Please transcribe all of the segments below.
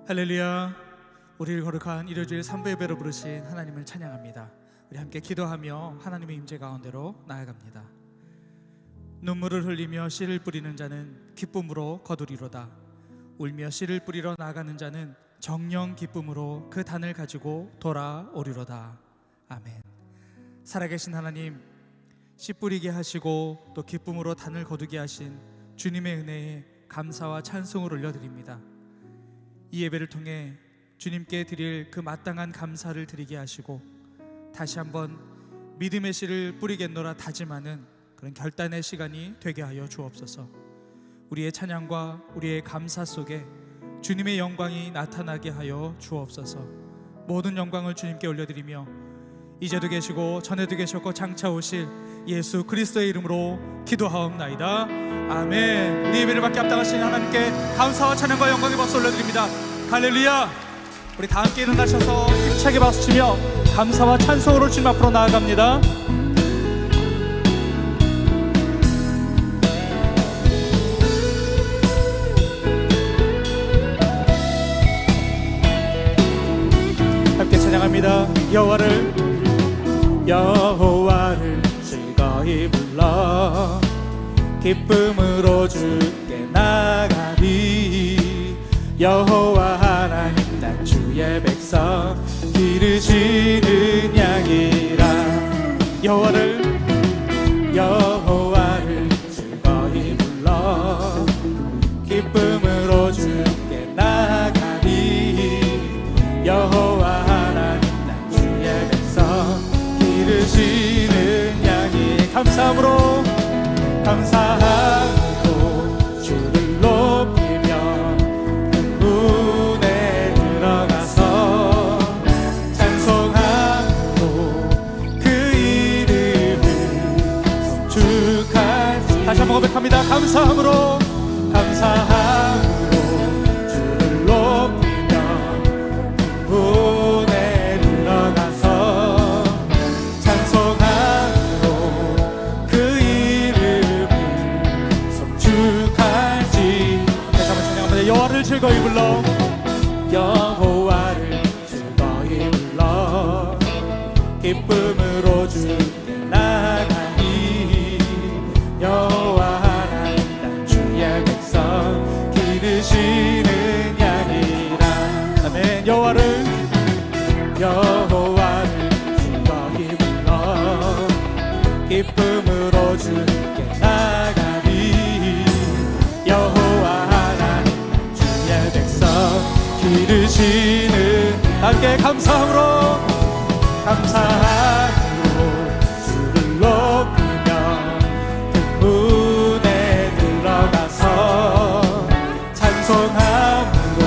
할렐루야. 우리를 거룩한 일요주일 3부 예배로 부르신 하나님을 찬양합니다. 우리 함께 기도하며 하나님의 임재 가운데로 나아갑니다. 눈물을 흘리며 씨를 뿌리는 자는 기쁨으로 거두리로다. 울며 씨를 뿌리러 나가는 자는 정령 기쁨으로 그 단을 가지고 돌아오리로다. 아멘. 살아계신 하나님, 씨 뿌리게 하시고 또 기쁨으로 단을 거두게 하신 주님의 은혜에 감사와 찬송을 올려드립니다. 이 예배를 통해 주님께 드릴 그 마땅한 감사를 드리게 하시고 다시 한번 믿음의 씨를 뿌리겠노라 다짐하는 그런 결단의 시간이 되게 하여 주옵소서. 우리의 찬양과 우리의 감사 속에 주님의 영광이 나타나게 하여 주옵소서. 모든 영광을 주님께 올려드리며 이제도 계시고 전에도 계셨고 장차 오실 예수 그리스도의 이름으로 기도하옵나이다. 아멘. 우리 예배를 받게 합당하신 하나님께 감사와 찬양과 영광의 박수 올려드립니다. 할렐루야. 우리 다 함께 일어나셔서 힘차게 박수치며 감사와 찬송으로 주님 앞으로 나아갑니다. 함께 찬양합니다. 여호와를 즐거이 불러 기쁨으로 주께 나가리. 여호와 하나님 난 주의 백성 기르시는 양이라. 여호와를 즐거이 불러 기쁨으로 주께 나가리. 여호와 하나님 난 주의 백성 기르시는 양이. 감사함으로 주를 높이며 문에 들어가서 찬송함으로 그 이름을 송축하지. 다시 한번 고백합니다. 감사함으로 주를 높이며 문에 들어가서 찬송함으로 그 이름을 송축하지. 다시 한번 찬양합니다. 여호와를 즐거이 불러 기쁨으로 주께 나가니. 여호와 하나님 난 주의 백성 기르시는 양이라. 아멘. 여호와를 즐거이 불러 기쁨으로 주께 나가니. 여호와 하나님 난 주의 백성 기르시는. 함께 감사함으로 주를 높이며 그 문에 들어가서 찬송함으로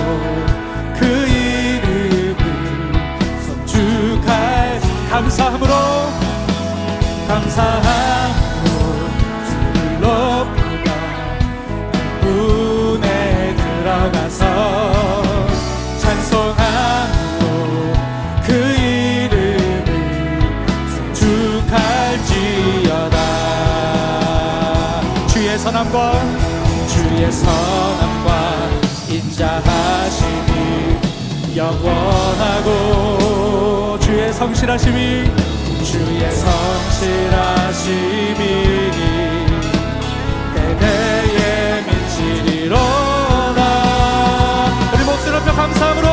그 이름을 송축하지. 감사함으로 주를 높이며 그 문에 들어가서 찬송함으로 그 이름을 송축할지어다. 주의 선함과 인자하심이 영원하고 주의 성실하심이 대대에 미치리로다. 우리 목소리 높여 감사함으로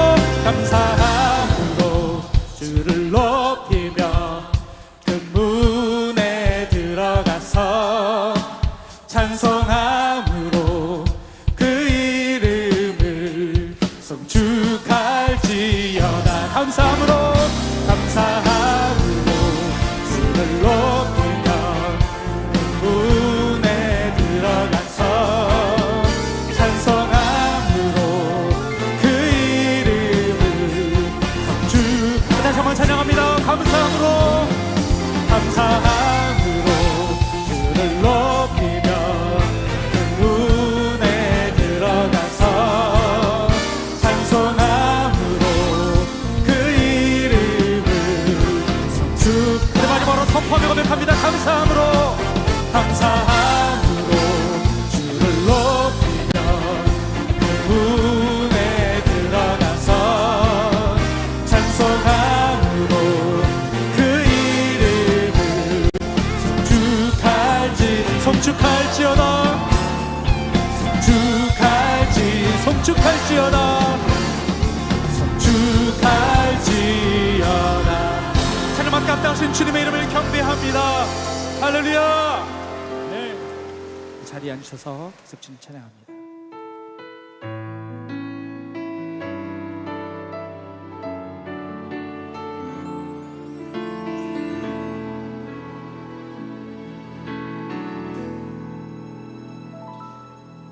주를 높이며 그 문에 들어가서 찬송함으로 그 이름을 송축할지어다. 감사함으로 주를 높이며 그 문에 들어가서 찬송함으로 그 이름을 다시 한번 찬양합니다. 감사함으로 주를 높이며 그 문에 들어가서 찬송함으로 그 이름을 송축. 그 마지막으로 선포하며 고백합니다. 감사함으로 주를 높이며 그 문에 들어가서 성축할지어다 성축할지어다. 찬양만 값당하신 주님의 이름을 경배합니다. 할렐루야. 네, 자리에 앉으셔서 계속 주님 찬양합니다.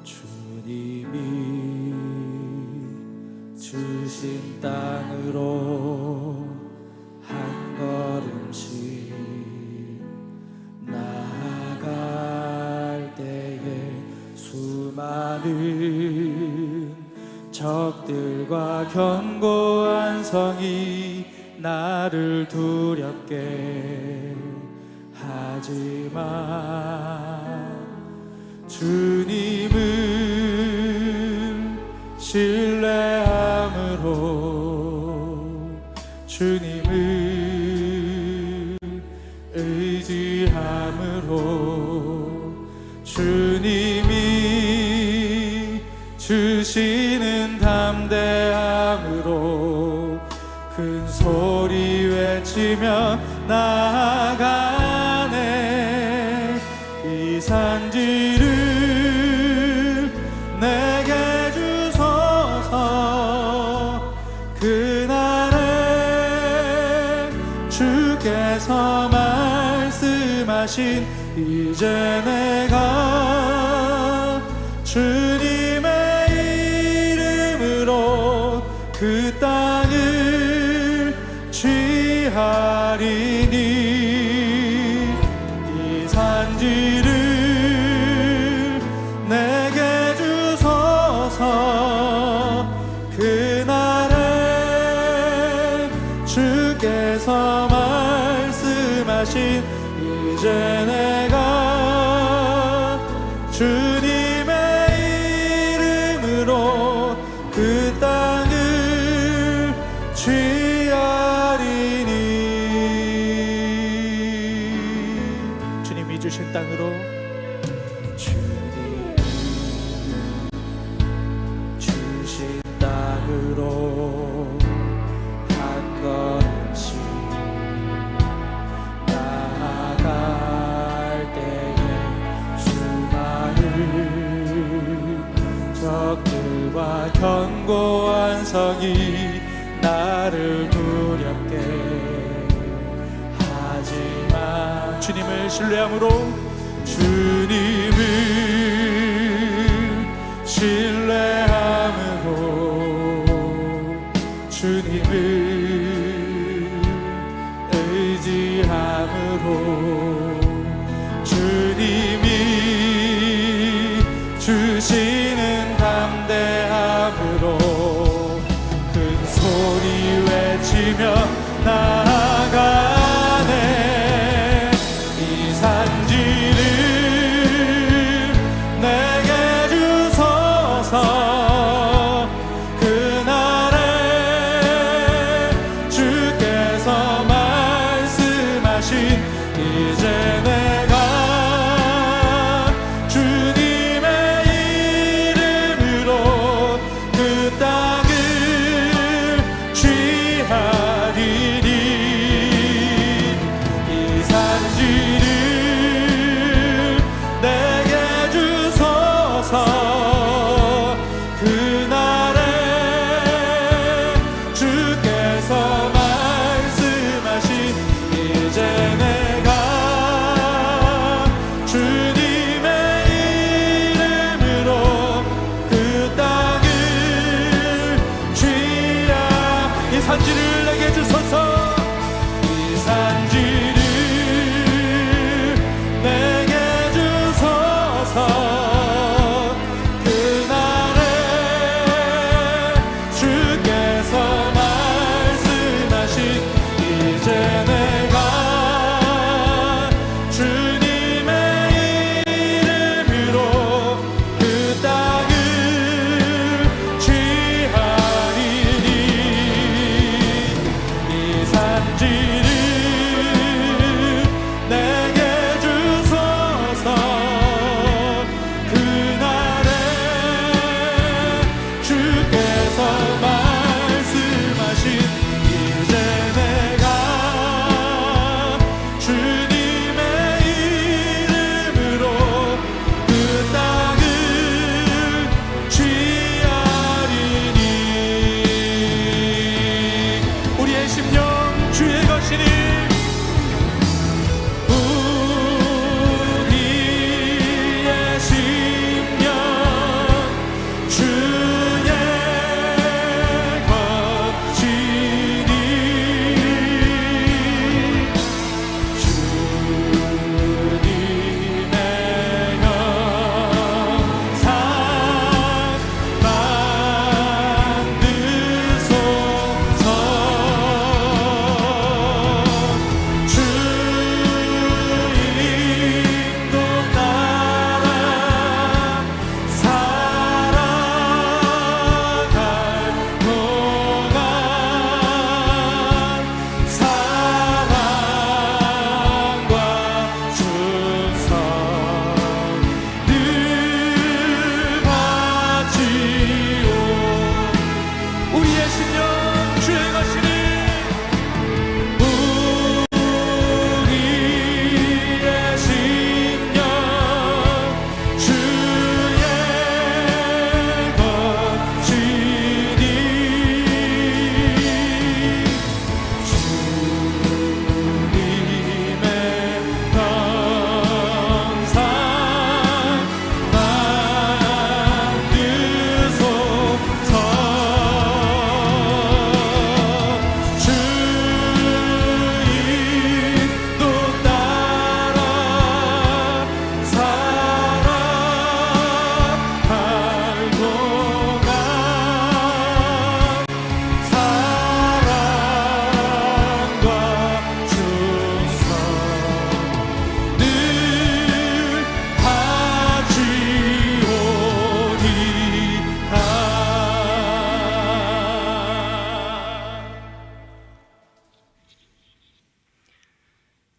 주님이 주신 땅으로 한 걸음씩 나아갈 때에 수많은 적들과 견고한 성이 나를 두렵게 하지만 주님을 신뢰함으로 주님을 의지함으로 주님이 주시는 담대함으로 큰 소리 외치며 나아가네. 이 산지를 내게 주소서. 그날에 주께서 말씀하신 이제 내가 주님의 이름으로 그 땅을 취하리니 이 산지를 내게 주소서. 그날에 주께서 말씀하신 이제 내가 주님의 이름으로 그 땅을 취하리니. 주님이 주신 땅으로 주님이 주신 땅으로 한 걸음씩 나아갈 때에 수많은 적들과 견고한 성이 나를 두렵게 하지만 주님을 신뢰함으로 주님을 신뢰함으로 주님을 의지함으로 주님이 주시는 담대함으로 큰 소리 외치며 나아가네. 이 산지를 내게 주소서. 그날에 주께서 말씀하신 이제 내가 주님의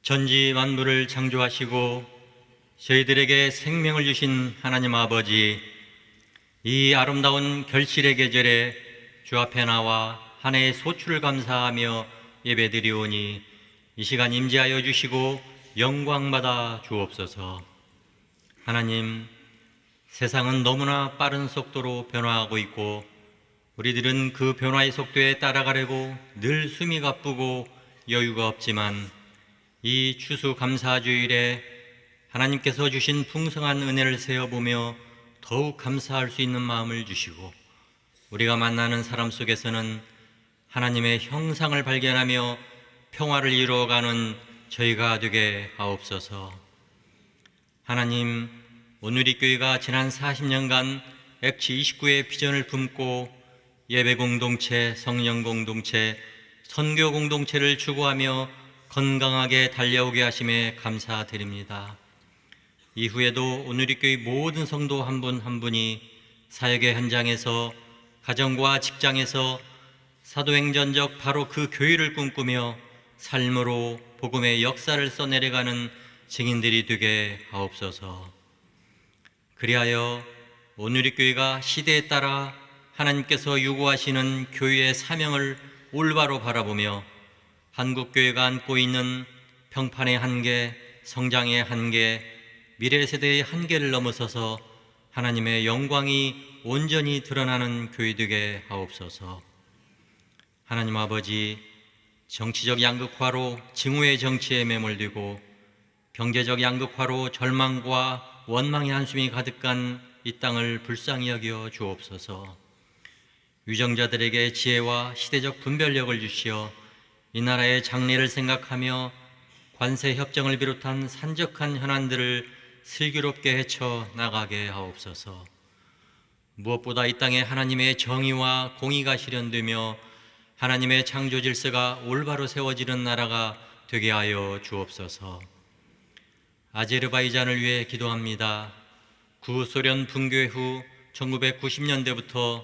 전지 만물을 창조하시고 저희들에게 생명을 주신 하나님 아버지, 이 아름다운 결실의 계절에 주 앞에 나와 한 해의 소출을 감사하며 예배드리오니 이 시간 임재하여 주시고 영광받아 주옵소서. 하나님, 세상은 너무나 빠른 속도로 변화하고 있고 우리들은 그 변화의 속도에 따라가려고 늘 숨이 가쁘고 여유가 없지만 이 추수감사주일에 하나님께서 주신 풍성한 은혜를 세어보며 더욱 감사할 수 있는 마음을 주시고 우리가 만나는 사람 속에서는 하나님의 형상을 발견하며 평화를 이루어가는 저희가 되게 하옵소서. 하나님, 오누리 교회가 지난 40년간 액치 29의 비전을 품고 예배 공동체, 성령 공동체, 선교 공동체를 추구하며 건강하게 달려오게 하심에 감사드립니다. 이후에도 오누리 교회 모든 성도 한 분 한 분이 사역의 현장에서, 가정과 직장에서 사도행전적 바로 그 교회를 꿈꾸며 삶으로 복음의 역사를 써내려가는 증인들이 되게 하옵소서. 그리하여 오누리 교회가 시대에 따라 하나님께서 요구하시는 교회의 사명을 올바로 바라보며 한국교회가 안고 있는 평판의 한계, 성장의 한계, 미래 세대의 한계를 넘어서서 하나님의 영광이 온전히 드러나는 교회 되게 하옵소서. 하나님 아버지, 정치적 양극화로 증오의 정치에 매몰되고 경제적 양극화로 절망과 원망의 한숨이 가득한 이 땅을 불쌍히 여겨 주옵소서. 유정자들에게 지혜와 시대적 분별력을 주시어 이 나라의 장래를 생각하며 관세 협정을 비롯한 산적한 현안들을 슬기롭게 헤쳐 나가게 하옵소서. 무엇보다 이 땅에 하나님의 정의와 공의가 실현되며 하나님의 창조 질서가 올바로 세워지는 나라가 되게 하여 주옵소서. 아제르바이잔을 위해 기도합니다. 구소련 붕괴 후 1990년대부터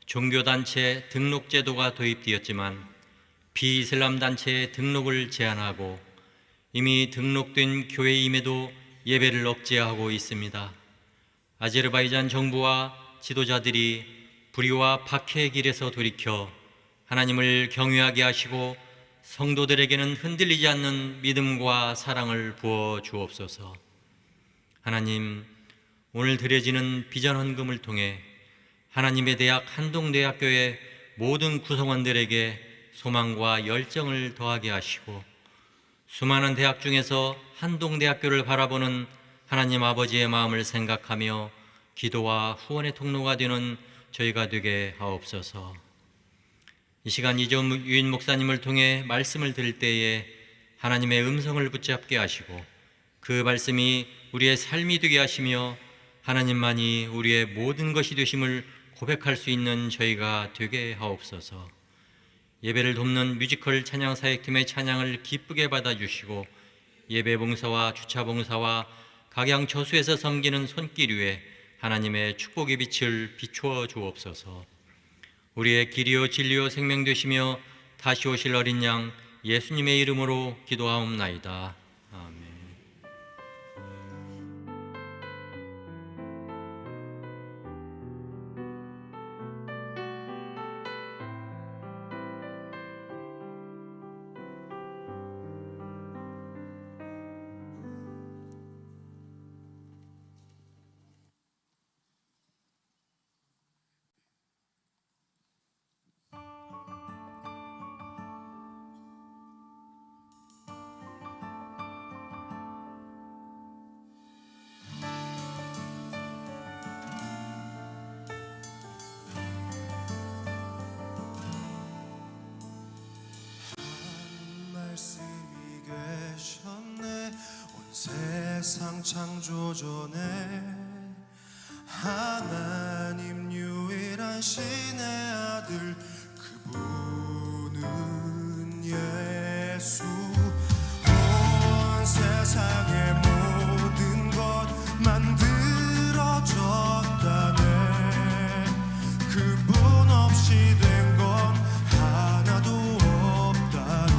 종교단체 등록제도가 도입되었지만 비이슬람 단체의 등록을 제한하고 이미 등록된 교회임에도 예배를 억제하고 있습니다. 아제르바이잔 정부와 지도자들이 불의와 박해의 길에서 돌이켜 하나님을 경외하게 하시고 성도들에게는 흔들리지 않는 믿음과 사랑을 부어 주옵소서. 하나님, 오늘 드려지는 비전 헌금을 통해 하나님의 대학 한동대학교의 모든 구성원들에게 소망과 열정을 더하게 하시고 수많은 대학 중에서 한동대학교를 바라보는 하나님 아버지의 마음을 생각하며 기도와 후원의 통로가 되는 저희가 되게 하옵소서. 이 시간 이재훈 유인 목사님을 통해 말씀을 들을 때에 하나님의 음성을 붙잡게 하시고 그 말씀이 우리의 삶이 되게 하시며 하나님만이 우리의 모든 것이 되심을 고백할 수 있는 저희가 되게 하옵소서. 예배를 돕는 뮤지컬 찬양사역팀의 찬양을 기쁘게 받아주시고 예배 봉사와 주차 봉사와 각양 저수에서 섬기는 손길 위에 하나님의 축복의 빛을 비추어 주옵소서. 우리의 길이요 진리요 생명 되시며 다시 오실 어린 양 예수님의 이름으로 기도하옵나이다. 아멘. 세상 창조 전에 하나님 유일한 신의 아들 그분은 예수 온 세상의 모든 것 만들어졌다네 그분 없이 된 건 하나도 없다네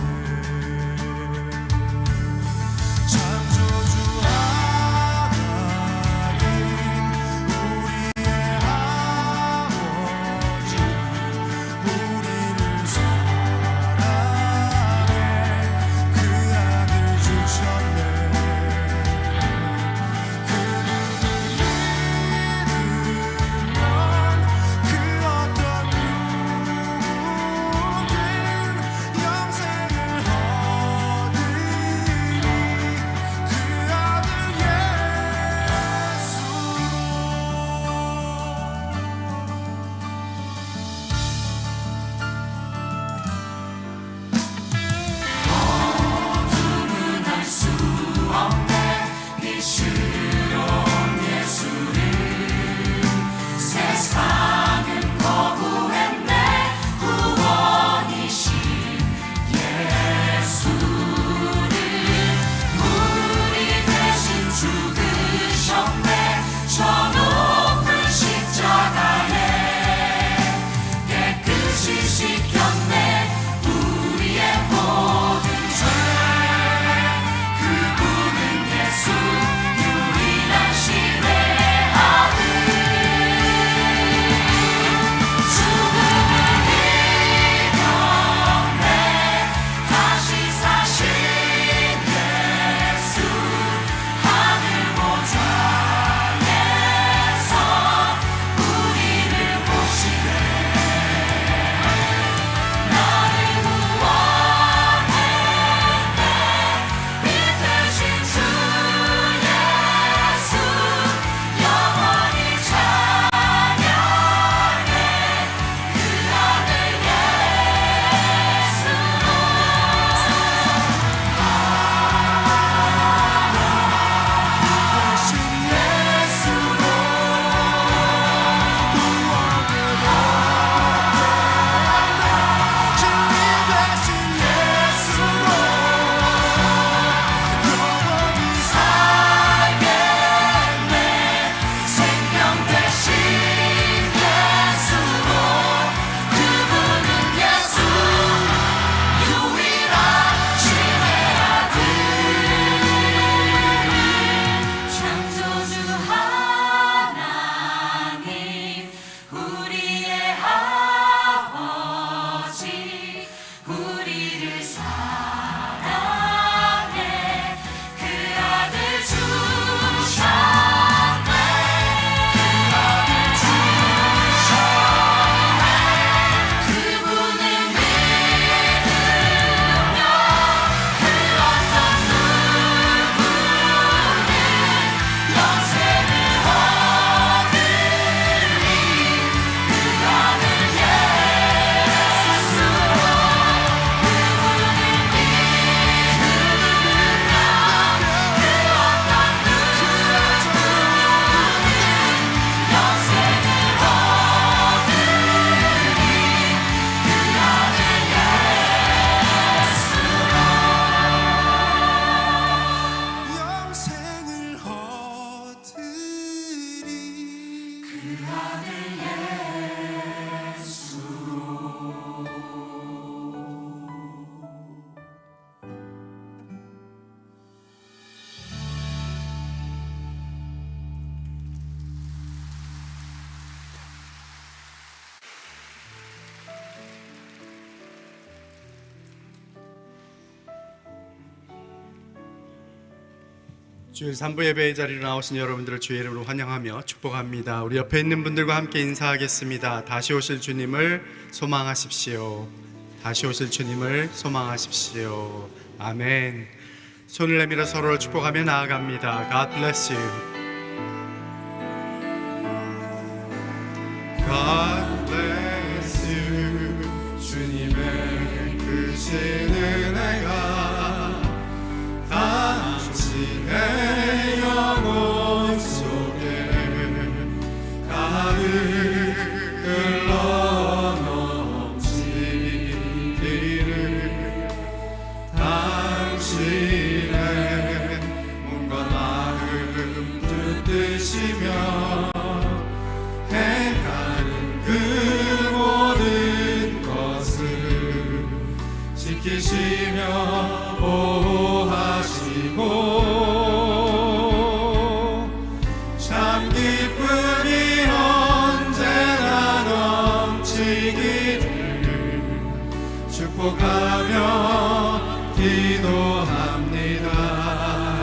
주일 3부 예배의 자리로 나오신 여러분들을 주의 이름으로 환영하며 축복합니다. 우리 옆에 있는 분들과 함께 인사하겠습니다. 다시 오실 주님을 소망하십시오. 다시 오실 주님을 소망하십시오. 아멘. 손을 내밀어 서로를 축복하며 나아갑니다. God bless you. God bless you. 주님의 크신 은혜가 당신의 영혼 속에 가득 흘러넘치기를 당신의 몸과 마음 붙드시며 행하는 그 모든 것을 지키시며 보호하시고 참 기쁨이 언제나 넘치기를 축복하며 기도합니다.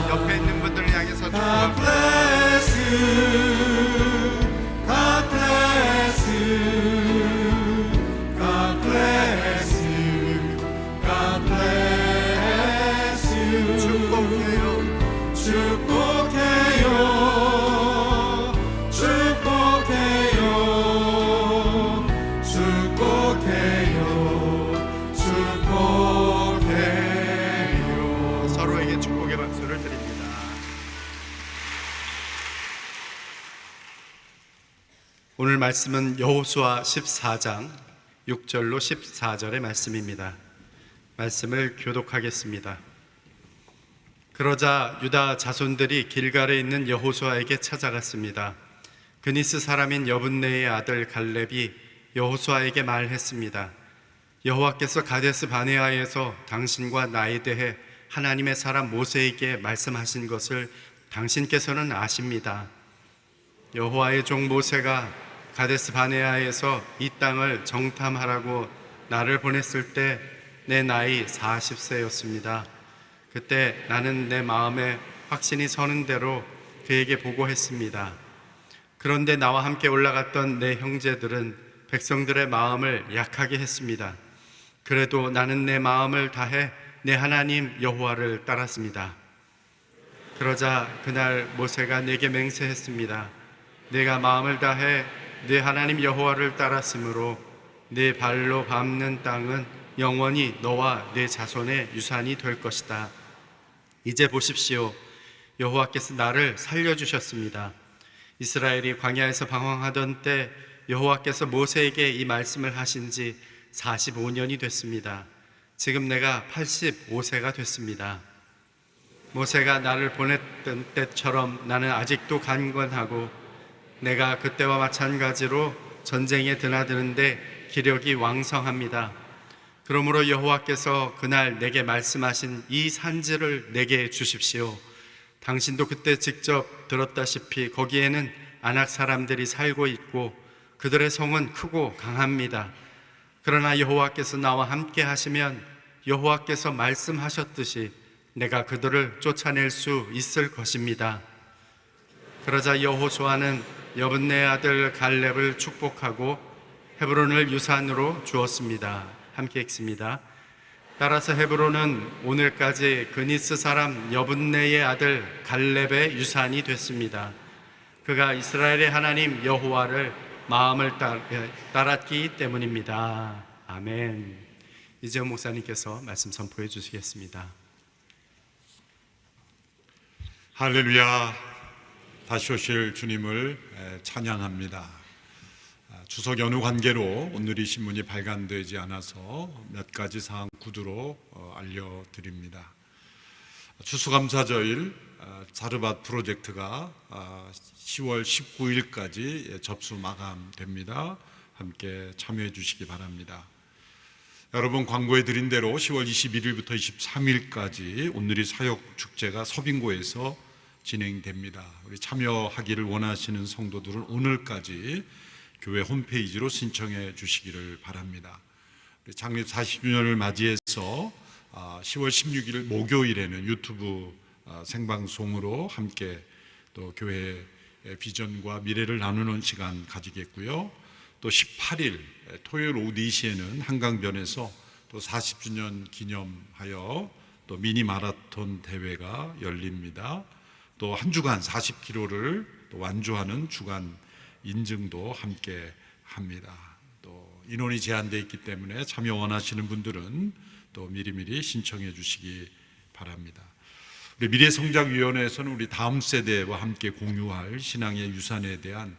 옆에 있는 분들을 향해서 축복합니다. God bless you. God bless you. God bless you. God bless you. 축복해요. 축복해요. 축복해요. 축복해요. 축복해요. 서로에게 축복의 박수를 드립니다. 오늘 말씀은 여호수아 14장 6절로 14절의 말씀입니다. 말씀을 교독하겠습니다. 그러자 유다 자손들이 길갈에 있는 여호수아에게 찾아갔습니다. 그니스 사람인 여분네의 아들 갈렙이 여호수아에게 말했습니다. 여호와께서 가데스 바네아에서 당신과 나에 대해 하나님의 사람 모세에게 말씀하신 것을 당신께서는 아십니다. 여호와의 종 모세가 가데스 바네아에서 이 땅을 정탐하라고 나를 보냈을 때 내 나이 40세였습니다. 그때 나는 내 마음에 확신이 서는 대로 그에게 보고했습니다. 그런데 나와 함께 올라갔던 내 형제들은 백성들의 마음을 약하게 했습니다. 그래도 나는 내 마음을 다해 내 하나님 여호와를 따랐습니다. 그러자 그날 모세가 내게 맹세했습니다. 내가 마음을 다해 내 하나님 여호와를 따랐으므로 내 발로 밟는 땅은 영원히 너와 내 자손의 유산이 될 것이다. 이제 보십시오. 여호와께서 나를 살려주셨습니다. 이스라엘이 광야에서 방황하던 때 여호와께서 모세에게 이 말씀을 하신 지 45년이 됐습니다. 지금 내가 85세가 됐습니다. 모세가 나를 보냈던 때처럼 나는 아직도 간건하고 내가 그때와 마찬가지로 전쟁에 드나드는데 기력이 왕성합니다. 그러므로 여호와께서 그날 내게 말씀하신 이 산지를 내게 주십시오. 당신도 그때 직접 들었다시피 거기에는 아낙 사람들이 살고 있고 그들의 성은 크고 강합니다. 그러나 여호와께서 나와 함께 하시면 여호와께서 말씀하셨듯이 내가 그들을 쫓아낼 수 있을 것입니다. 그러자 여호수아는 여분네 아들 갈렙을 축복하고 헤브론을 유산으로 주었습니다. 함께 읽습니다. 따라서 헤브론은 오늘까지 그니스 사람 여분네의 아들 갈렙의 유산이 됐습니다. 그가 이스라엘의 하나님 여호와를 마음을 따랐기 때문입니다. 아멘. 이재용 목사님께서 말씀 선포해 주시겠습니다. 할렐루야. 다시 오실 주님을 찬양합니다. 추석 연휴 관계로 오늘 이 신문이 발간되지 않아서 몇 가지 사항 구두로 알려드립니다. 추수감사절 자르밭 프로젝트가 10월 19일까지 접수 마감됩니다. 함께 참여해 주시기 바랍니다. 여러분, 광고해 드린 대로 10월 21일부터 23일까지 온누리 사역축제가 서빙고에서 진행됩니다. 우리 참여하기를 원하시는 성도들은 오늘까지 교회 홈페이지로 신청해 주시기를 바랍니다. 우리 창립 40주년을 맞이해서 10월 16일 목요일에는 유튜브 생방송으로 함께 또 교회의 비전과 미래를 나누는 시간 가지겠고요. 또 18일 토요일 오후 4시에는 한강변에서 또 40주년 기념하여 또 미니 마라톤 대회가 열립니다. 또 한 주간 40km를 또 완주하는 주간 인증도 함께 합니다. 또 인원이 제한되어 있기 때문에 참여 원하시는 분들은 또 미리미리 신청해 주시기 바랍니다. 우리 미래성장위원회에서는 우리 다음 세대와 함께 공유할 신앙의 유산에 대한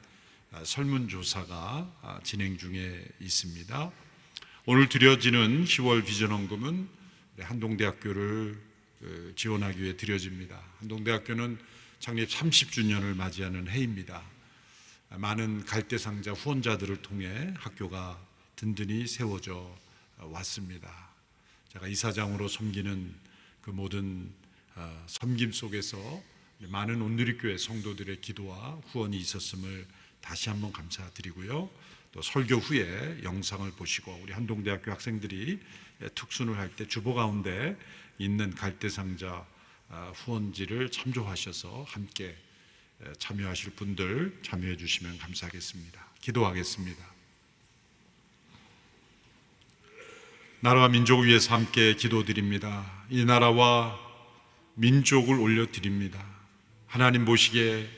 설문조사가 진행 중에 있습니다. 오늘 드려지는 10월 비전헌금은 한동대학교를 지원하기 위해 드려집니다. 한동대학교는 창립 30주년을 맞이하는 해입니다. 많은 갈대상자 후원자들을 통해 학교가 든든히 세워져 왔습니다. 제가 이사장으로 섬기는 그 모든 섬김 속에서 많은 온누리교회 성도들의 기도와 후원이 있었음을 다시 한번 감사드리고요. 또 설교 후에 영상을 보시고 우리 한동대학교 학생들이 특순을 할 때 주보 가운데 있는 갈대상자 후원지를 참조하셔서 함께 참여하실 분들 참여해 주시면 감사하겠습니다. 기도하겠습니다. 나라와 민족을 위해서 함께 기도드립니다. 이 나라와 민족을 올려드립니다. 하나님 보시기에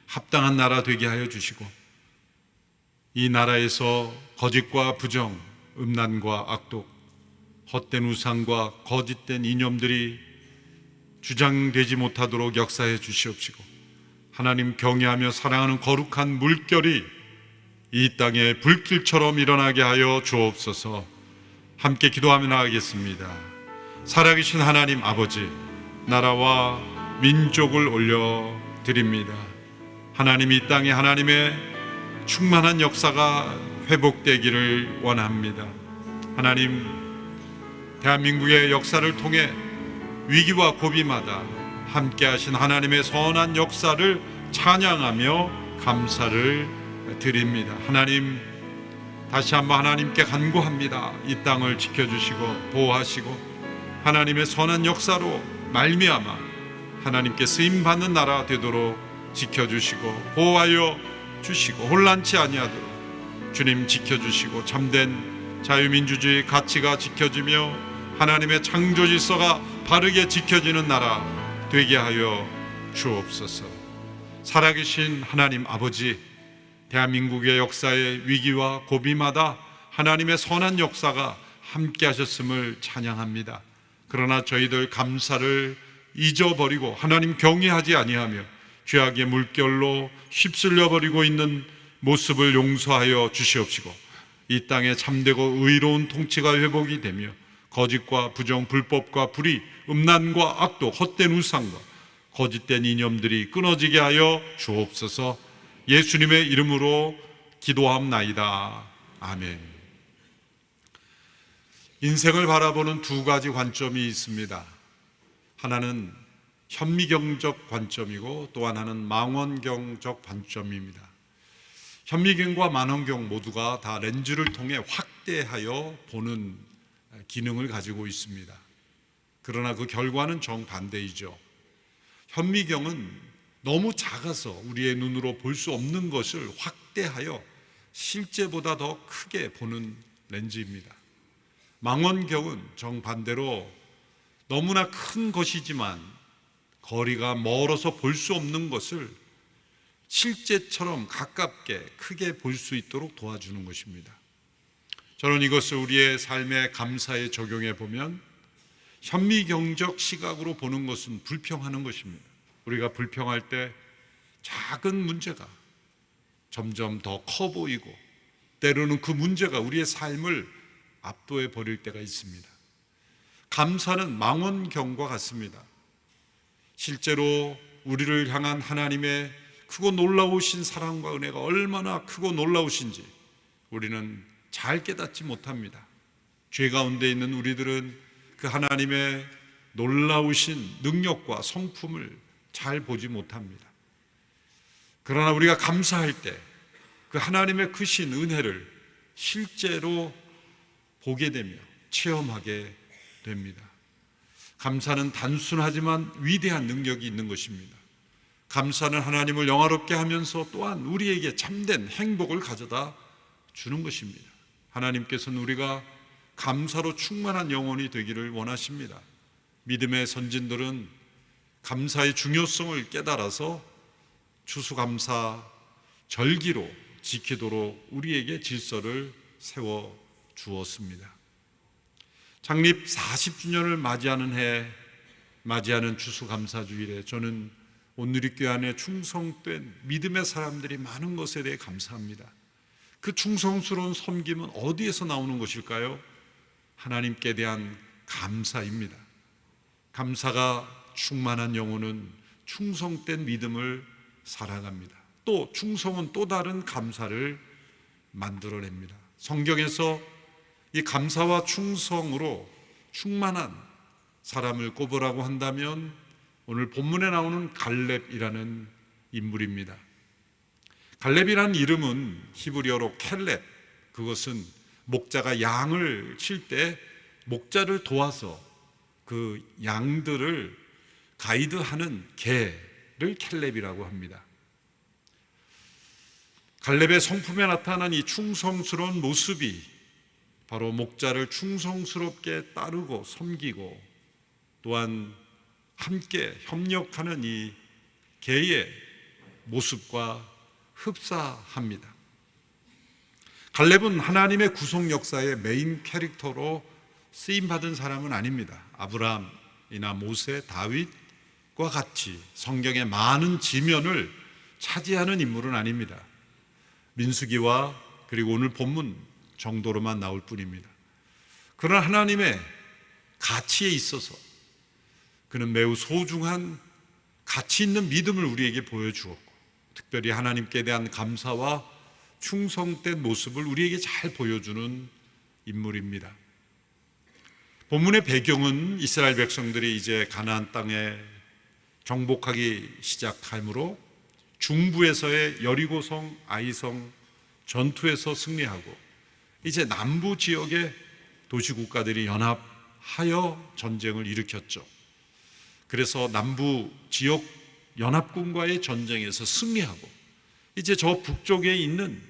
합당한 나라 되게 하여 주시고 이 나라에서 거짓과 부정, 음란과 악독, 헛된 우상과 거짓된 이념들이 주장되지 못하도록 역사해 주시옵시고 하나님 경외하며 사랑하는 거룩한 물결이 이 땅에 불길처럼 일어나게 하여 주옵소서. 함께 기도하며 나아가겠습니다. 살아계신 하나님 아버지, 나라와 민족을 올려드립니다. 하나님, 이 땅에 하나님의 충만한 역사가 회복되기를 원합니다. 하나님, 대한민국의 역사를 통해 위기와 고비마다 함께하신 하나님의 선한 역사를 찬양하며 감사를 드립니다. 하나님, 다시 한번 하나님께 간구합니다. 이 땅을 지켜주시고 보호하시고 하나님의 선한 역사로 말미암아 하나님께 쓰임받는 나라 되도록 지켜주시고 보호하여 주시고 혼란치 아니하도록 주님 지켜주시고 참된 자유민주주의 가치가 지켜지며 하나님의 창조 질서가 바르게 지켜지는 나라 되게 하여 주옵소서. 살아계신 하나님 아버지, 대한민국의 역사의 위기와 고비마다 하나님의 선한 역사가 함께 하셨음을 찬양합니다. 그러나 저희들 감사를 잊어버리고 하나님 경외하지 아니하며 죄악의 물결로 휩쓸려 버리고 있는 모습을 용서하여 주시옵시고 이 땅에 참되고 의로운 통치가 회복이 되며 거짓과 부정, 불법과 불의, 음란과 악독, 헛된 우상과 거짓된 이념들이 끊어지게 하여 주옵소서. 예수님의 이름으로 기도함나이다. 아멘. 인생을 바라보는 두 가지 관점이 있습니다. 하나는 현미경적 관점이고 또 하나는 망원경적 관점입니다. 현미경과 망원경 모두가 다 렌즈를 통해 확대하여 보는 기능을 가지고 있습니다. 그러나 그 결과는 정반대이죠. 현미경은 너무 작아서 우리의 눈으로 볼 수 없는 것을 확대하여 실제보다 더 크게 보는 렌즈입니다. 망원경은 정반대로 너무나 큰 것이지만 거리가 멀어서 볼 수 없는 것을 실제처럼 가깝게 크게 볼 수 있도록 도와주는 것입니다. 저는 이것을 우리의 삶의 감사에 적용해 보면 현미경적 시각으로 보는 것은 불평하는 것입니다. 우리가 불평할 때 작은 문제가 점점 더 커 보이고 때로는 그 문제가 우리의 삶을 압도해 버릴 때가 있습니다. 감사는 망원경과 같습니다. 실제로 우리를 향한 하나님의 크고 놀라우신 사랑과 은혜가 얼마나 크고 놀라우신지 우리는 잘 깨닫지 못합니다. 죄 가운데 있는 우리들은 그 하나님의 놀라우신 능력과 성품을 잘 보지 못합니다. 그러나 우리가 감사할 때 그 하나님의 크신 은혜를 실제로 보게 되며 체험하게 됩니다. 감사는 단순하지만 위대한 능력이 있는 것입니다. 감사는 하나님을 영화롭게 하면서 또한 우리에게 참된 행복을 가져다 주는 것입니다. 하나님께서는 우리가 감사로 충만한 영혼이 되기를 원하십니다. 믿음의 선진들은 감사의 중요성을 깨달아서 추수감사 절기로 지키도록 우리에게 질서를 세워 주었습니다. 창립 40주년을 맞이하는 추수감사주일에 저는 온누리교회 안에 충성된 믿음의 사람들이 많은 것에 대해 감사합니다. 그 충성스러운 섬김은 어디에서 나오는 것일까요? 하나님께 대한 감사입니다. 감사가 충만한 영혼은 충성된 믿음을 살아갑니다. 또 충성은 또 다른 감사를 만들어냅니다. 성경에서 이 감사와 충성으로 충만한 사람을 꼽으라고 한다면 오늘 본문에 나오는 갈렙이라는 인물입니다. 갈렙이라는 이름은 히브리어로 켈렙, 그것은 목자가 양을 칠 때 목자를 도와서 그 양들을 가이드하는 개를 켈렙이라고 합니다. 갈렙의 성품에 나타난 이 충성스러운 모습이 바로 목자를 충성스럽게 따르고 섬기고 또한 함께 협력하는 이 개의 모습과 흡사합니다. 갈렙은 하나님의 구속 역사의 메인 캐릭터로 쓰임받은 사람은 아닙니다. 아브라함이나 모세, 다윗과 같이 성경의 많은 지면을 차지하는 인물은 아닙니다. 민수기와 그리고 오늘 본문 정도로만 나올 뿐입니다. 그러나 하나님의 가치에 있어서 그는 매우 소중한 가치 있는 믿음을 우리에게 보여주었고 특별히 하나님께 대한 감사와 충성된 모습을 우리에게 잘 보여주는 인물입니다. 본문의 배경은 이스라엘 백성들이 이제 가나안 땅에 정복하기 시작하므로 중부에서의 여리고성, 아이성 전투에서 승리하고 이제 남부 지역의 도시국가들이 연합하여 전쟁을 일으켰죠. 그래서 남부 지역 연합군과의 전쟁에서 승리하고 이제 저 북쪽에 있는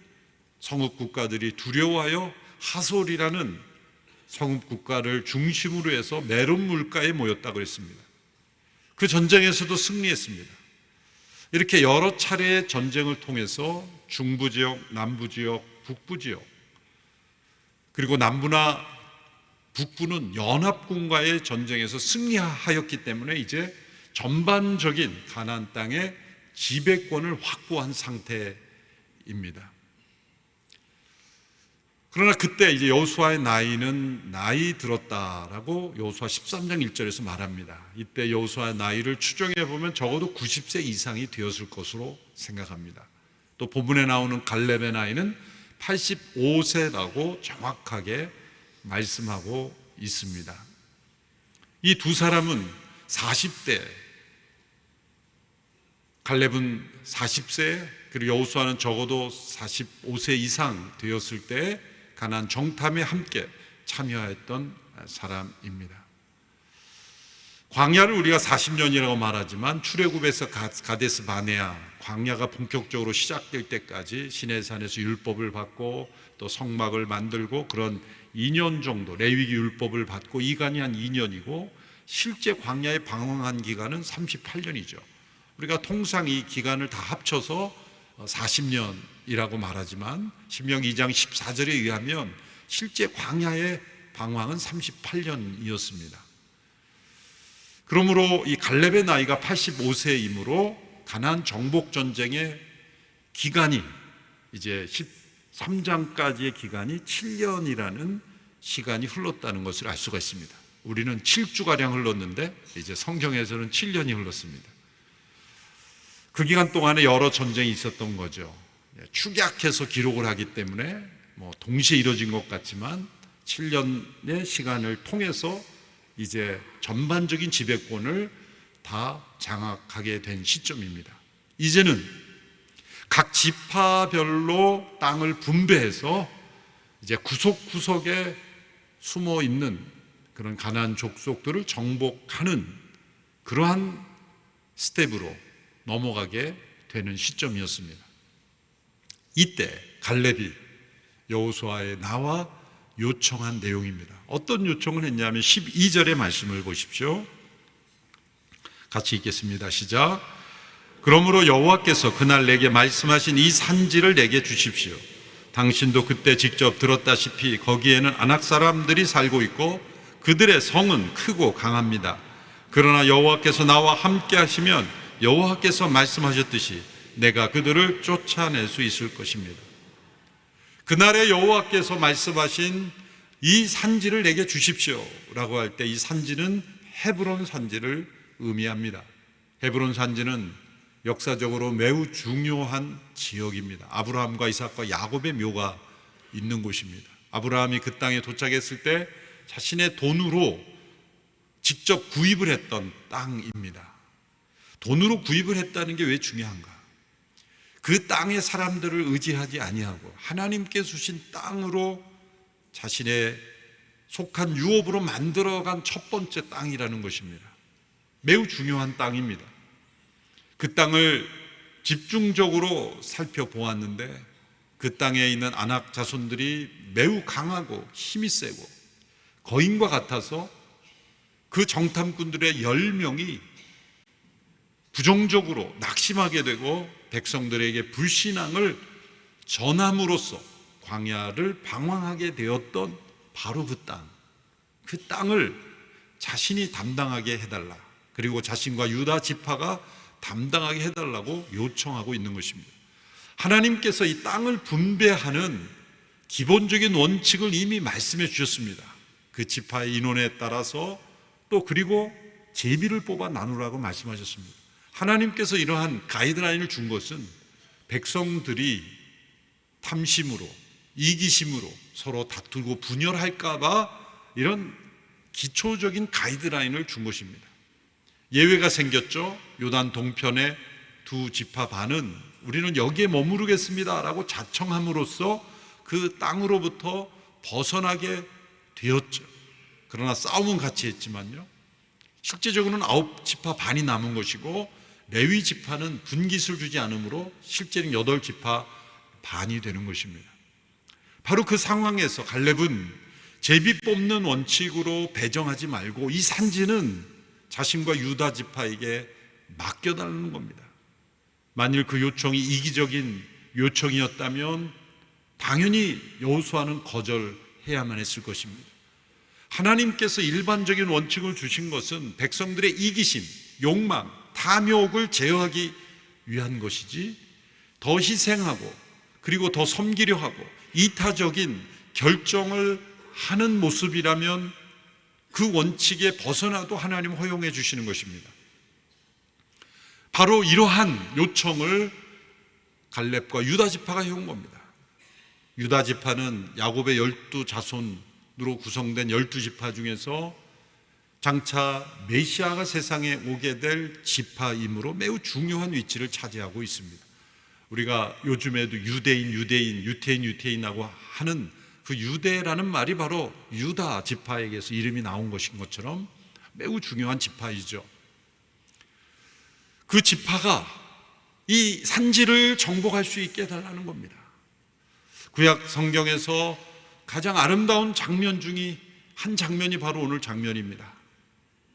성읍국가들이 두려워하여 하솔이라는 성읍국가를 중심으로 해서 메론 물가에 모였다고 했습니다. 그 전쟁에서도 승리했습니다. 이렇게 여러 차례의 전쟁을 통해서 중부 지역, 남부 지역, 북부 지역 그리고 남부나 북부는 연합군과의 전쟁에서 승리하였기 때문에 이제 전반적인 가나안 땅의 지배권을 확보한 상태입니다. 그러나 그때 이제 여호수아의 나이는 나이 들었다라고 여호수아 13장 1절에서 말합니다. 이때 여호수아의 나이를 추정해 보면 적어도 90세 이상이 되었을 것으로 생각합니다. 또 본문에 나오는 갈렙의 나이는 85세라고 정확하게 말씀하고 있습니다. 이 두 사람은 40대, 갈렙은 40세, 그리고 여호수아는 적어도 45세 이상 되었을 때 가나안 정탐에 함께 참여했던 사람입니다. 광야를 우리가 40년이라고 말하지만 출애굽에서 가데스 바네아 광야가 본격적으로 시작될 때까지 시내산에서 율법을 받고 또 성막을 만들고 그런 2년 정도 레위기 율법을 받고 이간이 한 2년이고 실제 광야에 방황한 기간은 38년이죠. 우리가 통상 이 기간을 다 합쳐서 40년이라고 말하지만 신명기 2장 14절에 의하면 실제 광야의 방황은 38년이었습니다. 그러므로 이 갈렙의 나이가 85세이므로 가나안 정복 전쟁의 기간이 이제 13장까지의 기간이 7년이라는 시간이 흘렀다는 것을 알 수가 있습니다. 우리는 7주가량 흘렀는데 이제 성경에서는 7년이 흘렀습니다. 그 기간 동안에 여러 전쟁이 있었던 거죠. 축약해서 기록을 하기 때문에 동시에 이루어진 것 같지만 7년의 시간을 통해서 이제 전반적인 지배권을 다 장악하게 된 시점입니다. 이제는 각 지파별로 땅을 분배해서 이제 구석구석에 숨어 있는 그런 가나안 족속들을 정복하는 그러한 스텝으로 넘어가게 되는 시점이었습니다. 이때 갈렙이 여호수아에 나와 요청한 내용입니다. 어떤 요청을 했냐면 12절의 말씀을 보십시오. 같이 읽겠습니다. 시작. 그러므로 여호와께서 그날 내게 말씀하신 이 산지를 내게 주십시오. 당신도 그때 직접 들었다시피 거기에는 아낙 사람들이 살고 있고 그들의 성은 크고 강합니다. 그러나 여호와께서 나와 함께 하시면 여호와께서 말씀하셨듯이 내가 그들을 쫓아낼 수 있을 것입니다. 그날에 여호와께서 말씀하신 이 산지를 내게 주십시오 라고 할 때 이 산지는 헤브론 산지를 의미합니다. 헤브론 산지는 역사적으로 매우 중요한 지역입니다. 아브라함과 이삭과 야곱의 묘가 있는 곳입니다. 아브라함이 그 땅에 도착했을 때 자신의 돈으로 직접 구입을 했던 땅입니다. 돈으로 구입을 했다는 게 왜 중요한가? 그 땅의 사람들을 의지하지 아니하고 하나님께 주신 땅으로 자신의 속한 유업으로 만들어간 첫 번째 땅이라는 것입니다. 매우 중요한 땅입니다. 그 땅을 집중적으로 살펴보았는데 그 땅에 있는 아낙 자손들이 매우 강하고 힘이 세고 거인과 같아서 그 정탐꾼들의 10명이 부정적으로 낙심하게 되고 백성들에게 불신앙을 전함으로써 광야를 방황하게 되었던 바로 그 땅, 그 땅을 자신이 담당하게 해달라, 그리고 자신과 유다 지파가 담당하게 해달라고 요청하고 있는 것입니다. 하나님께서 이 땅을 분배하는 기본적인 원칙을 이미 말씀해 주셨습니다. 그 지파의 인원에 따라서 또 그리고 제비를 뽑아 나누라고 말씀하셨습니다. 하나님께서 이러한 가이드라인을 준 것은 백성들이 탐심으로 이기심으로 서로 다투고 분열할까 봐 이런 기초적인 가이드라인을 준 것입니다. 예외가 생겼죠. 요단 동편의 두 지파 반은 우리는 여기에 머무르겠습니다 라고 자청함으로써 그 땅으로부터 벗어나게 되었죠. 그러나 싸움은 같이 했지만요, 실제적으로는 9지파 반이 남은 것이고 레위 지파는 분깃을 주지 않으므로 실제는 8지파 반이 되는 것입니다. 바로 그 상황에서 갈렙은 제비 뽑는 원칙으로 배정하지 말고 이 산지는 자신과 유다 지파에게 맡겨달라는 겁니다. 만일 그 요청이 이기적인 요청이었다면 당연히 여호수아는 거절해야만 했을 것입니다. 하나님께서 일반적인 원칙을 주신 것은 백성들의 이기심, 욕망, 탐욕을 제어하기 위한 것이지 더 희생하고 그리고 더 섬기려 하고 이타적인 결정을 하는 모습이라면 그 원칙에 벗어나도 하나님 허용해 주시는 것입니다. 바로 이러한 요청을 갈렙과 유다 지파가 해온 겁니다. 유다 지파는 야곱의 12자손으로 구성된 12지파 중에서 장차 메시아가 세상에 오게 될 지파이므로 매우 중요한 위치를 차지하고 있습니다. 우리가 요즘에도 유태인하고 하는 그 유대라는 말이 바로 유다 지파에게서 이름이 나온 것인 것처럼 매우 중요한 지파이죠. 그 지파가 이 산지를 정복할 수 있게 해달라는 겁니다. 구약 성경에서 가장 아름다운 장면 중에 한 장면이 바로 오늘 장면입니다.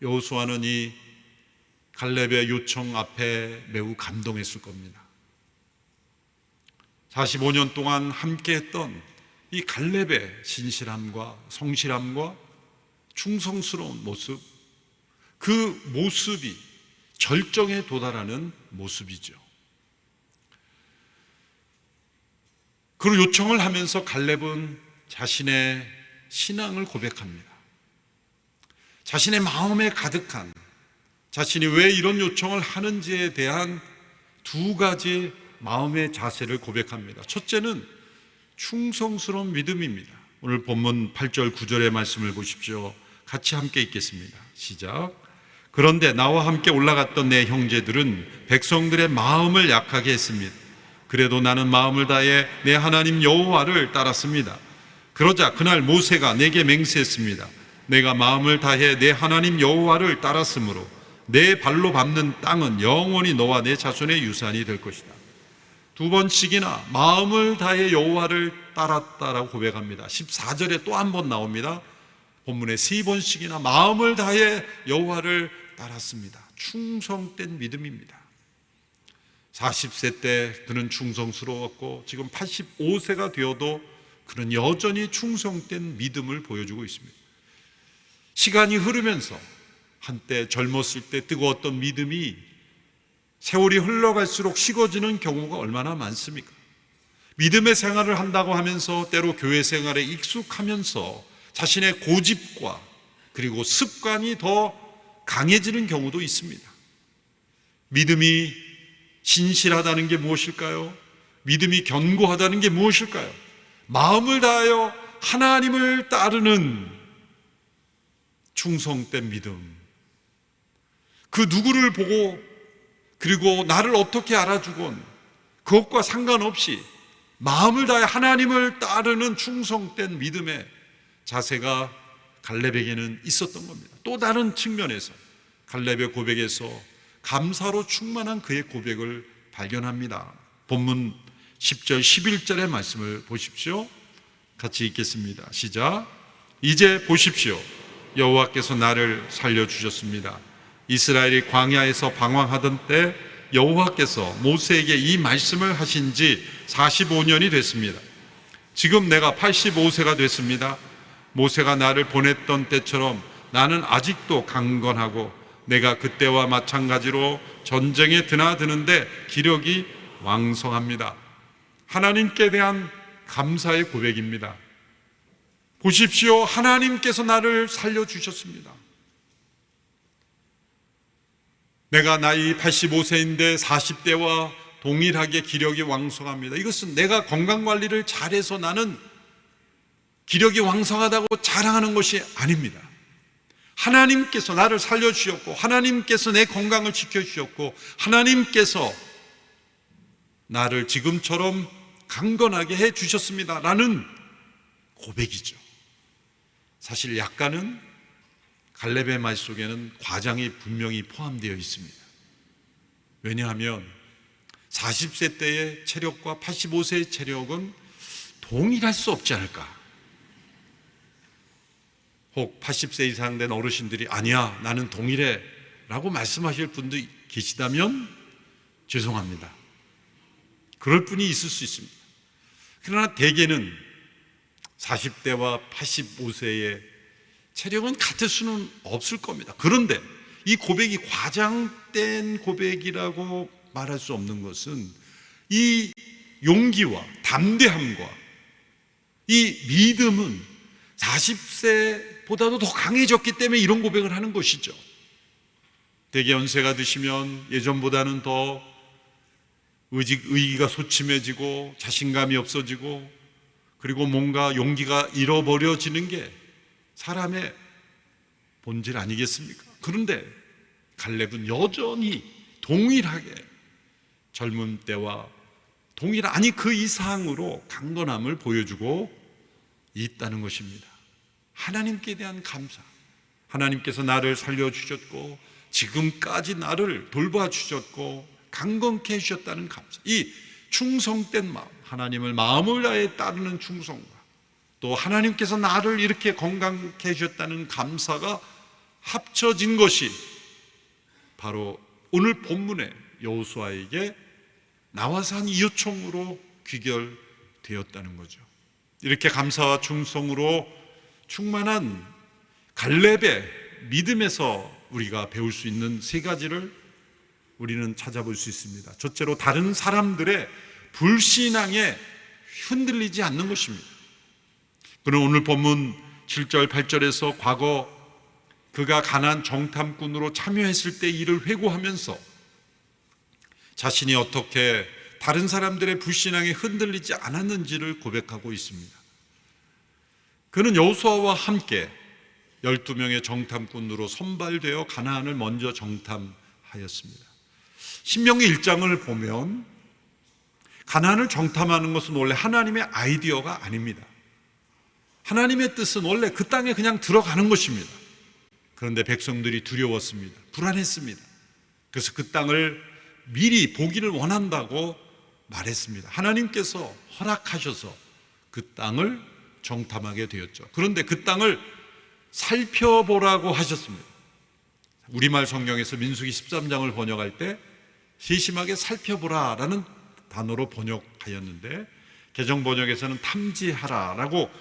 여호수아는 이 갈렙의 요청 앞에 매우 감동했을 겁니다. 45년 동안 함께했던 이 갈렙의 신실함과 성실함과 충성스러운 모습, 그 모습이 절정에 도달하는 모습이죠. 그 요청을 하면서 갈렙은 자신의 신앙을 고백합니다. 자신의 마음에 가득한, 자신이 왜 이런 요청을 하는지에 대한 두 가지 마음의 자세를 고백합니다. 첫째는 충성스러운 믿음입니다. 오늘 본문 8절 9절의 말씀을 보십시오. 같이 함께 읽겠습니다. 시작. 그런데 나와 함께 올라갔던 내 형제들은 백성들의 마음을 약하게 했습니다. 그래도 나는 마음을 다해 내 하나님 여호와를 따랐습니다. 그러자 그날 모세가 내게 맹세했습니다. 내가 마음을 다해 내 하나님 여호와를 따랐으므로 내 발로 밟는 땅은 영원히 너와 내 자손의 유산이 될 것이다. 두 번씩이나 마음을 다해 여호와를 따랐다라고 고백합니다. 14절에 또 한 번 나옵니다. 본문에 3번씩이나 마음을 다해 여호와를 따랐습니다. 충성된 믿음입니다. 40세 때 그는 충성스러웠고 지금 85세가 되어도 그는 여전히 충성된 믿음을 보여주고 있습니다. 시간이 흐르면서 한때 젊었을 때 뜨거웠던 믿음이 세월이 흘러갈수록 식어지는 경우가 얼마나 많습니까? 믿음의 생활을 한다고 하면서 때로 교회 생활에 익숙하면서 자신의 고집과 그리고 습관이 더 강해지는 경우도 있습니다. 믿음이 신실하다는 게 무엇일까요? 믿음이 견고하다는 게 무엇일까요? 마음을 다하여 하나님을 따르는 충성된 믿음. 그 누구를 보고 그리고 나를 어떻게 알아주건 그것과 상관없이 마음을 다해 하나님을 따르는 충성된 믿음의 자세가 갈렙에게는 있었던 겁니다. 또 다른 측면에서 갈렙의 고백에서 감사로 충만한 그의 고백을 발견합니다. 본문 10절 11절의 말씀을 보십시오. 같이 읽겠습니다. 시작. 이제 보십시오. 여호와께서 나를 살려주셨습니다. 이스라엘이 광야에서 방황하던 때 여호와께서 모세에게 이 말씀을 하신 지 45년이 됐습니다. 지금 내가 85세가 됐습니다. 모세가 나를 보냈던 때처럼 나는 아직도 강건하고 내가 그때와 마찬가지로 전쟁에 드나드는데 기력이 왕성합니다. 하나님께 대한 감사의 고백입니다. 보십시오. 하나님께서 나를 살려주셨습니다. 내가 나이 85세인데 40대와 동일하게 기력이 왕성합니다. 이것은 내가 건강관리를 잘해서 나는 기력이 왕성하다고 자랑하는 것이 아닙니다. 하나님께서 나를 살려주셨고 하나님께서 내 건강을 지켜주셨고 하나님께서 나를 지금처럼 강건하게 해주셨습니다 라는 고백이죠. 사실 약간은 갈렙의 말 속에는 과장이 분명히 포함되어 있습니다. 왜냐하면 40세 때의 체력과 85세의 체력은 동일할 수 없지 않을까. 혹 80세 이상 된 어르신들이 아니야 나는 동일해 라고 말씀하실 분도 계시다면 죄송합니다. 그럴 분이 있을 수 있습니다. 그러나 대개는 40대와 85세의 체력은 같을 수는 없을 겁니다. 그런데 이 고백이 과장된 고백이라고 말할 수 없는 것은 이 용기와 담대함과 이 믿음은 40세보다도 더 강해졌기 때문에 이런 고백을 하는 것이죠. 대개 연세가 드시면 예전보다는 더 의기가 소침해지고 자신감이 없어지고 그리고 뭔가 용기가 잃어버려지는 게 사람의 본질 아니겠습니까? 그런데 갈렙은 여전히 동일하게 젊은 때와 아니 그 이상으로 강건함을 보여주고 있다는 것입니다. 하나님께 대한 감사. 하나님께서 나를 살려주셨고 지금까지 나를 돌봐주셨고 강건케 해주셨다는 감사. 이 충성된 마음, 하나님을 마음을 다해 따르는 충성과 또 하나님께서 나를 이렇게 건강케 해주셨다는 감사가 합쳐진 것이 바로 오늘 본문의 여호수아에게 나와서 한 이 요청으로 귀결되었다는 거죠. 이렇게 감사와 충성으로 충만한 갈렙의 믿음에서 우리가 배울 수 있는 세 가지를 우리는 찾아볼 수 있습니다. 첫째로 다른 사람들의 불신앙에 흔들리지 않는 것입니다. 그는 오늘 본문 7절 8절에서 과거 그가 가나안 정탐꾼으로 참여했을 때 일을 회고하면서 자신이 어떻게 다른 사람들의 불신앙에 흔들리지 않았는지를 고백하고 있습니다. 그는 여호수아와 함께 12명의 정탐꾼으로 선발되어 가나안을 먼저 정탐하였습니다. 신명기 1장을 보면 가나안을 정탐하는 것은 원래 하나님의 아이디어가 아닙니다. 하나님의 뜻은 원래 그 땅에 그냥 들어가는 것입니다. 그런데 백성들이 두려웠습니다. 불안했습니다. 그래서 그 땅을 미리 보기를 원한다고 말했습니다. 하나님께서 허락하셔서 그 땅을 정탐하게 되었죠. 그런데 그 땅을 살펴보라고 하셨습니다. 우리말 성경에서 민수기 13장을 번역할 때 세심하게 살펴보라라는 단어로 번역하였는데 개정 번역에서는 탐지하라라고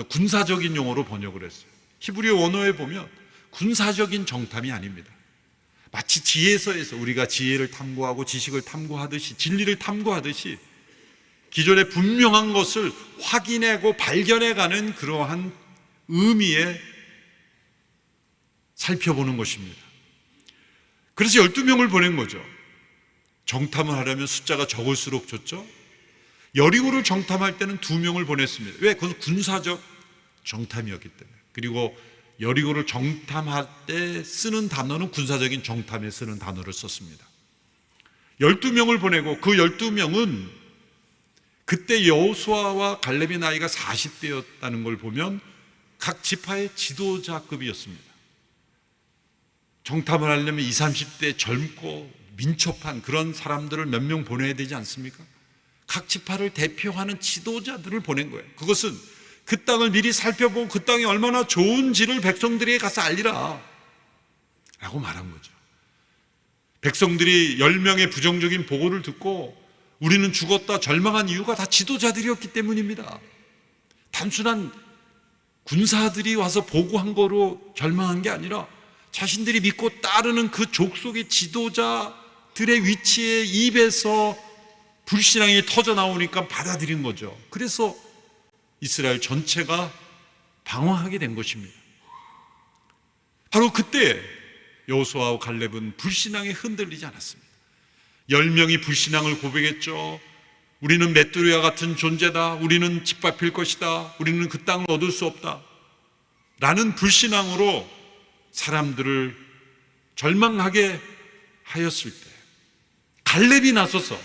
군사적인 용어로 번역을 했어요. 히브리 원어에 보면 군사적인 정탐이 아닙니다. 마치 지혜서에서 우리가 지혜를 탐구하고 지식을 탐구하듯이 진리를 탐구하듯이 기존에 분명한 것을 확인하고 발견해가는 그러한 의미의 살펴보는 것입니다. 그래서 12명을 보낸 거죠. 정탐을 하려면 숫자가 적을수록 좋죠. 여리고를 정탐할 때는 2명을 보냈습니다. 왜? 그건 군사적 정탐이었기 때문에. 그리고 여리고를 정탐할 때 쓰는 단어는 군사적인 정탐에 쓰는 단어를 썼습니다. 12명을 보내고 그 12명은 그때 여호수아와 갈렙의 나이가 40대였다는 걸 보면 각 지파의 지도자급이었습니다. 정탐을 하려면 20, 30대 젊고 민첩한 그런 사람들을 몇 명 보내야 되지 않습니까? 각 지파를 대표하는 지도자들을 보낸 거예요. 그것은 그 땅을 미리 살펴보고 그 땅이 얼마나 좋은지를 백성들에게 가서 알리라 라고 말한 거죠. 백성들이 10명의 부정적인 보고를 듣고 우리는 죽었다 절망한 이유가 다 지도자들이었기 때문입니다. 단순한 군사들이 와서 보고한 거로 절망한 게 아니라 자신들이 믿고 따르는 그 족속의 지도자들의 위치에 입에서 불신앙이 터져 나오니까 받아들인 거죠. 그래서 이스라엘 전체가 방황하게 된 것입니다. 바로 그때 여호수아와 갈렙은 불신앙에 흔들리지 않았습니다. 10명이 불신앙을 고백했죠. 우리는 맷두리와 같은 존재다. 우리는 짓밟힐 것이다. 우리는 그 땅을 얻을 수 없다. 라는 불신앙으로 사람들을 절망하게 하였을 때 갈렙이 나서서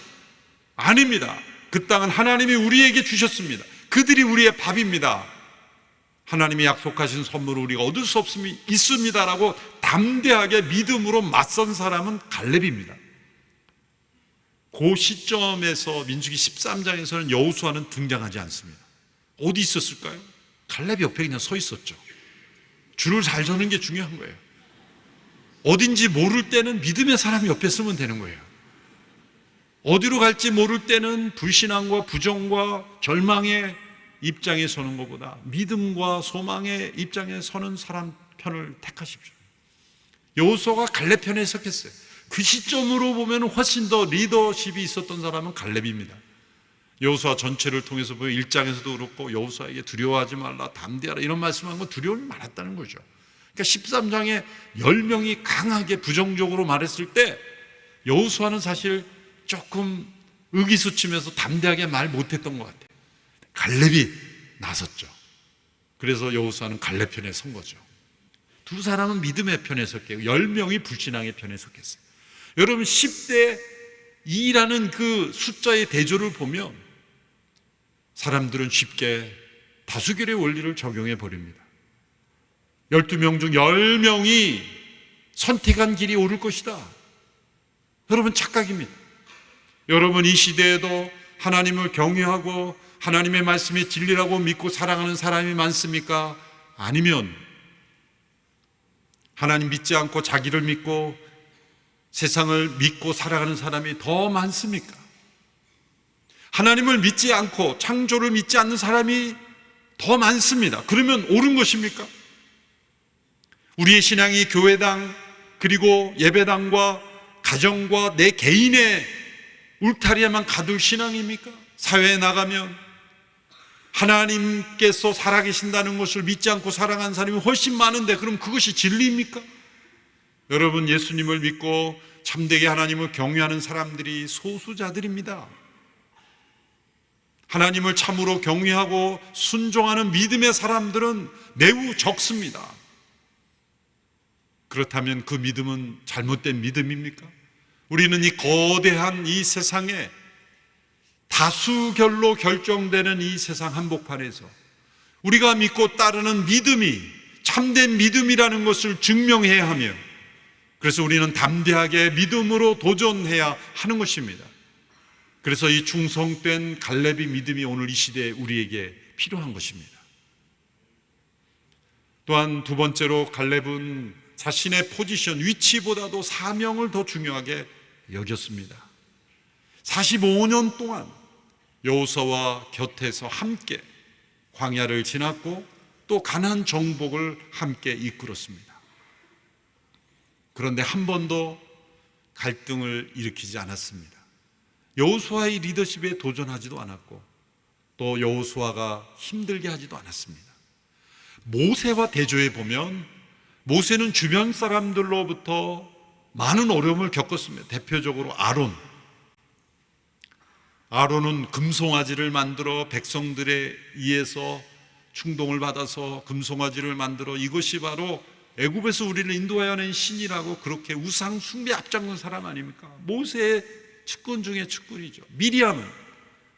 아닙니다. 그 땅은 하나님이 우리에게 주셨습니다. 그들이 우리의 밥입니다. 하나님이 약속하신 선물을 우리가 얻을 수 있습니다라고 담대하게 믿음으로 맞선 사람은 갈렙입니다. 그 시점에서 민수기 13장에서는 여호수아는 등장하지 않습니다. 어디 있었을까요? 갈렙이 옆에 그냥 서 있었죠. 줄을 잘 서는 게 중요한 거예요. 어딘지 모를 때는 믿음의 사람이 옆에 서면 되는 거예요. 어디로 갈지 모를 때는 불신앙과 부정과 절망의 입장에 서는 것보다 믿음과 소망의 입장에 서는 사람 편을 택하십시오. 여호수아가 갈렙 편에 섰겠어요. 그 시점으로 보면 훨씬 더 리더십이 있었던 사람은 갈렙입니다. 여호수아 전체를 통해서 보면 1장에서도 그렇고 여호수아에게 두려워하지 말라, 담대하라 이런 말씀한 건 두려움이 많았다는 거죠. 그러니까 13장에 10명이 강하게 부정적으로 말했을 때 여호수아는 사실 조금 의기소침해서 담대하게 말 못했던 것 같아요. 갈렙이 나섰죠. 그래서 여호수아는 갈렙 편에 선 거죠. 두 사람은 믿음의 편에 섰겠고 10명이 불신앙의 편에 섰겠어요. 여러분 10대 2라는 그 숫자의 대조를 보면 사람들은 쉽게 다수결의 원리를 적용해 버립니다. 12명 중 10명이 선택한 길이 옳을 것이다. 여러분 착각입니다. 여러분 이 시대에도 하나님을 경외하고 하나님의 말씀이 진리라고 믿고 사랑하는 사람이 많습니까? 아니면 하나님 믿지 않고 자기를 믿고 세상을 믿고 살아가는 사람이 더 많습니까? 하나님을 믿지 않고 창조를 믿지 않는 사람이 더 많습니다. 그러면 옳은 것입니까? 우리의 신앙이 교회당 그리고 예배당과 가정과 내 개인의 울타리에만 가둘 신앙입니까? 사회에 나가면 하나님께서 살아계신다는 것을 믿지 않고 살아가는 사람이 훨씬 많은데 그럼 그것이 진리입니까? 여러분, 예수님을 믿고 참되게 하나님을 경외하는 사람들이 소수자들입니다. 하나님을 참으로 경외하고 순종하는 믿음의 사람들은 매우 적습니다. 그렇다면 그 믿음은 잘못된 믿음입니까? 우리는 이 거대한 이 세상에 다수결로 결정되는 이 세상 한복판에서 우리가 믿고 따르는 믿음이 참된 믿음이라는 것을 증명해야 하며, 그래서 우리는 담대하게 믿음으로 도전해야 하는 것입니다. 그래서 이 충성된 갈렙의 믿음이 오늘 이 시대에 우리에게 필요한 것입니다. 또한 두 번째로 갈렙은 자신의 포지션, 위치보다도 사명을 더 중요하게 여겼습니다. 45년 동안 여호수아와 곁에서 함께 광야를 지났고 또 가나안 정복을 함께 이끌었습니다. 그런데 한 번도 갈등을 일으키지 않았습니다. 여호수아의 리더십에 도전하지도 않았고 또 여호수아가 힘들게 하지도 않았습니다. 모세와 대조해 보면 모세는 주변 사람들로부터 많은 어려움을 겪었습니다. 대표적으로 아론은 금송아지를 만들어 백성들에 의해서 충동을 받아서 금송아지를 만들어 이것이 바로 애굽에서 우리를 인도하여 낸 신이라고 그렇게 우상 숭배 앞장선 사람 아닙니까? 모세의 측근 중에 측근이죠. 미리암은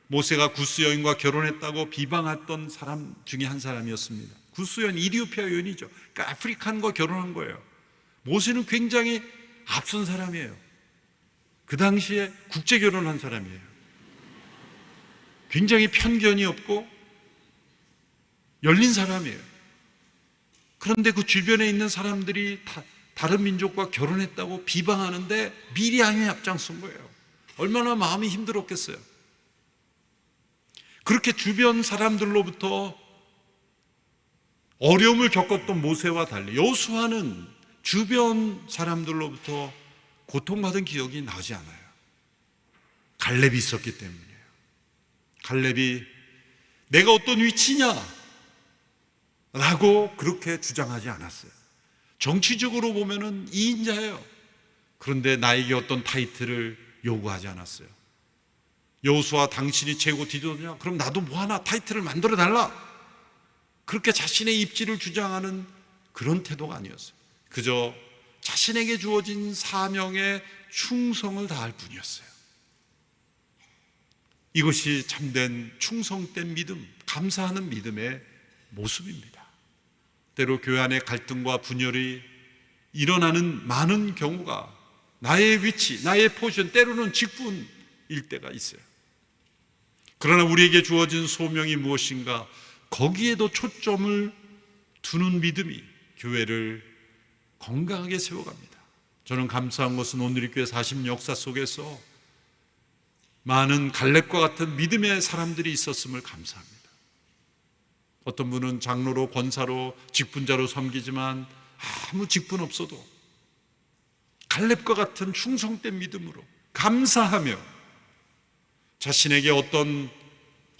모세가 구스 여인과 결혼했다고 비방했던 사람 중에 한 사람이었습니다. 구스 여인 이디오피아 여인이죠. 그러니까 아프리칸과 결혼한 거예요. 모세는 굉장히 앞선 사람이에요. 그 당시에 국제 결혼한 사람이에요. 굉장히 편견이 없고 열린 사람이에요. 그런데 그 주변에 있는 사람들이 다른 민족과 결혼했다고 비방하는데 미리암이 앞장선 거예요. 얼마나 마음이 힘들었겠어요. 그렇게 주변 사람들로부터 어려움을 겪었던 모세와 달리 여호수아는 주변 사람들로부터 고통받은 기억이 나지 않아요. 갈렙이 있었기 때문이에요. 갈렙이 내가 어떤 위치냐 라고 그렇게 주장하지 않았어요. 정치적으로 보면은 2인자예요. 그런데 나에게 어떤 타이틀을 요구하지 않았어요. 여호수아 당신이 최고 지도자냐? 그럼 나도 뭐 하나 타이틀을 만들어 달라. 그렇게 자신의 입지를 주장하는 그런 태도가 아니었어요. 그저 자신에게 주어진 사명에 충성을 다할 뿐이었어요. 이것이 참된 충성된 믿음, 감사하는 믿음의 모습입니다. 때로 교회 안에 갈등과 분열이 일어나는 많은 경우가 나의 위치, 나의 포지션, 때로는 직분일 때가 있어요. 그러나 우리에게 주어진 소명이 무엇인가, 거기에도 초점을 두는 믿음이 교회를 건강하게 세워갑니다. 저는 감사한 것은 오늘 이 교회 40 역사 속에서 많은 갈렙과 같은 믿음의 사람들이 있었음을 감사합니다. 어떤 분은 장로로, 권사로, 직분자로 섬기지만 아무 직분 없어도 갈렙과 같은 충성된 믿음으로 감사하며 자신에게 어떤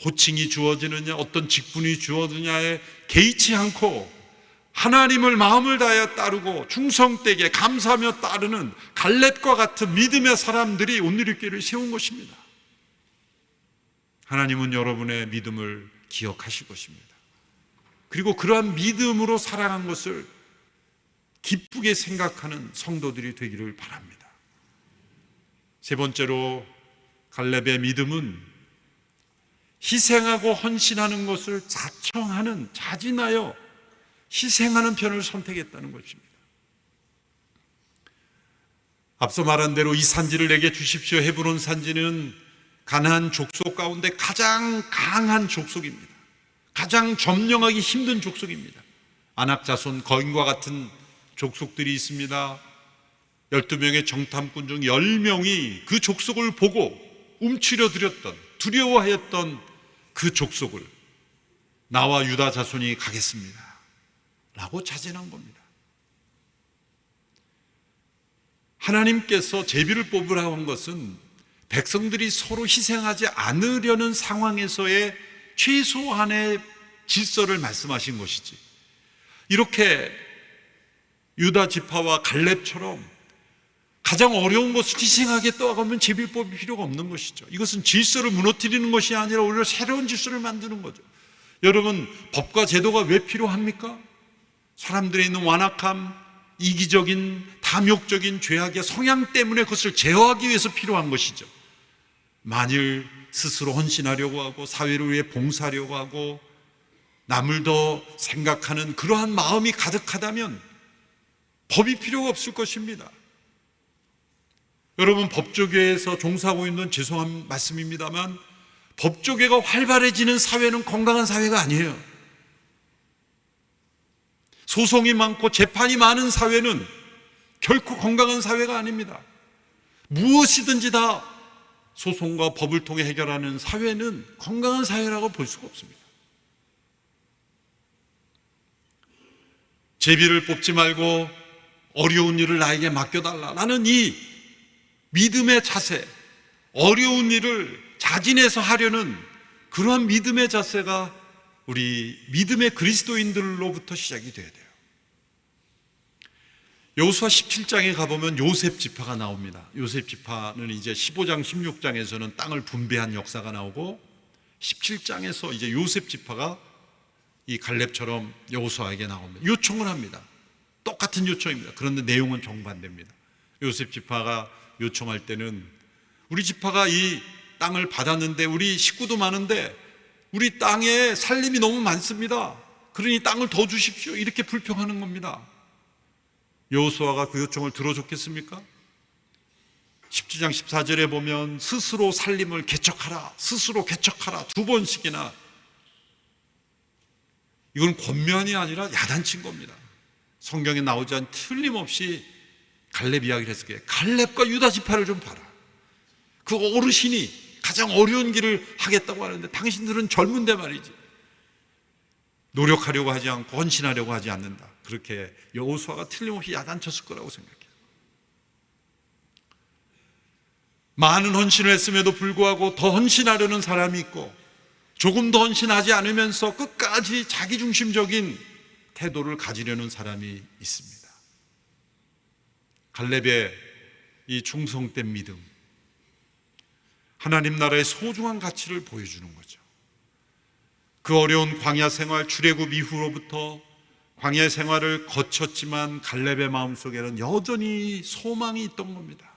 호칭이 주어지느냐, 어떤 직분이 주어지느냐에 개의치 않고 하나님을 마음을 다하여 따르고 충성되게 감사하며 따르는 갈렙과 같은 믿음의 사람들이 오늘 이 교회를 세운 것입니다. 하나님은 여러분의 믿음을 기억하실 것입니다. 그리고 그러한 믿음으로 살아간 것을 기쁘게 생각하는 성도들이 되기를 바랍니다. 세 번째로 갈렙의 믿음은 희생하고 헌신하는 것을 자진하여 희생하는 편을 선택했다는 것입니다. 앞서 말한 대로 이 산지를 내게 주십시오. 헤브론 산지는 가나안 족속 가운데 가장 강한 족속입니다. 가장 점령하기 힘든 족속입니다. 아낙 자손 거인과 같은 족속들이 있습니다. 12명의 정탐꾼 중 10명이 그 족속을 보고 움츠려 들였던, 두려워하였던 그 족속을 나와 유다 자손이 가겠습니다 라고 자진한 겁니다. 하나님께서 제비를 뽑으라고 한 것은 백성들이 서로 희생하지 않으려는 상황에서의 최소한의 질서를 말씀하신 것이지, 이렇게 유다 지파와 갈렙처럼 가장 어려운 것을 희생하게 떠가면 제비법이 필요가 없는 것이죠. 이것은 질서를 무너뜨리는 것이 아니라 오히려 새로운 질서를 만드는 거죠. 여러분, 법과 제도가 왜 필요합니까? 사람들에 있는 완악함, 이기적인 탐욕적인 죄악의 성향 때문에 그것을 제어하기 위해서 필요한 것이죠. 만일 스스로 헌신하려고 하고 사회를 위해 봉사하려고 하고 남을 더 생각하는 그러한 마음이 가득하다면 법이 필요가 없을 것입니다. 여러분, 법조계에서 종사하고 있는, 죄송한 말씀입니다만, 법조계가 활발해지는 사회는 건강한 사회가 아니에요. 소송이 많고 재판이 많은 사회는 결코 건강한 사회가 아닙니다. 무엇이든지 다 소송과 법을 통해 해결하는 사회는 건강한 사회라고 볼 수가 없습니다. 제비를 뽑지 말고 어려운 일을 나에게 맡겨달라. 나는 이 믿음의 자세, 어려운 일을 자진해서 하려는 그러한 믿음의 자세가 우리 믿음의 그리스도인들로부터 시작이 돼야 돼요. 여호수아 17장에 가보면 요셉 지파가 나옵니다. 요셉 지파는 이제 15장, 16장에서는 땅을 분배한 역사가 나오고 17장에서 이제 요셉 지파가 이 갈렙처럼 여호수아에게 나옵니다. 요청을 합니다. 똑같은 요청입니다. 그런데 내용은 정반대입니다. 요셉 지파가 요청할 때는 우리 지파가 이 땅을 받았는데 우리 식구도 많은데 우리 땅에 살림이 너무 많습니다. 그러니 땅을 더 주십시오. 이렇게 불평하는 겁니다. 여호수아가 그 요청을 들어줬겠습니까? 17장 14절에 보면 스스로 살림을 개척하라, 스스로 개척하라 2번씩이나. 이건 권면이 아니라 야단친 겁니다. 성경에 나오지 않은 틀림없이 갈렙 이야기를 했을 때 갈렙과 유다 지파를 좀 봐라. 그 어르신이 가장 어려운 길을 하겠다고 하는데 당신들은 젊은데 말이지, 노력하려고 하지 않고 헌신하려고 하지 않는다. 그렇게 여호수아가 틀림없이 야단쳤을 거라고 생각해요. 많은 헌신을 했음에도 불구하고 더 헌신하려는 사람이 있고 조금 더 헌신하지 않으면서 끝까지 자기중심적인 태도를 가지려는 사람이 있습니다. 갈렙의 이 충성된 믿음, 하나님 나라의 소중한 가치를 보여주는 거죠. 그 어려운 광야 생활, 출애굽 이후로부터 광야 생활을 거쳤지만 갈렙의 마음속에는 여전히 소망이 있던 겁니다.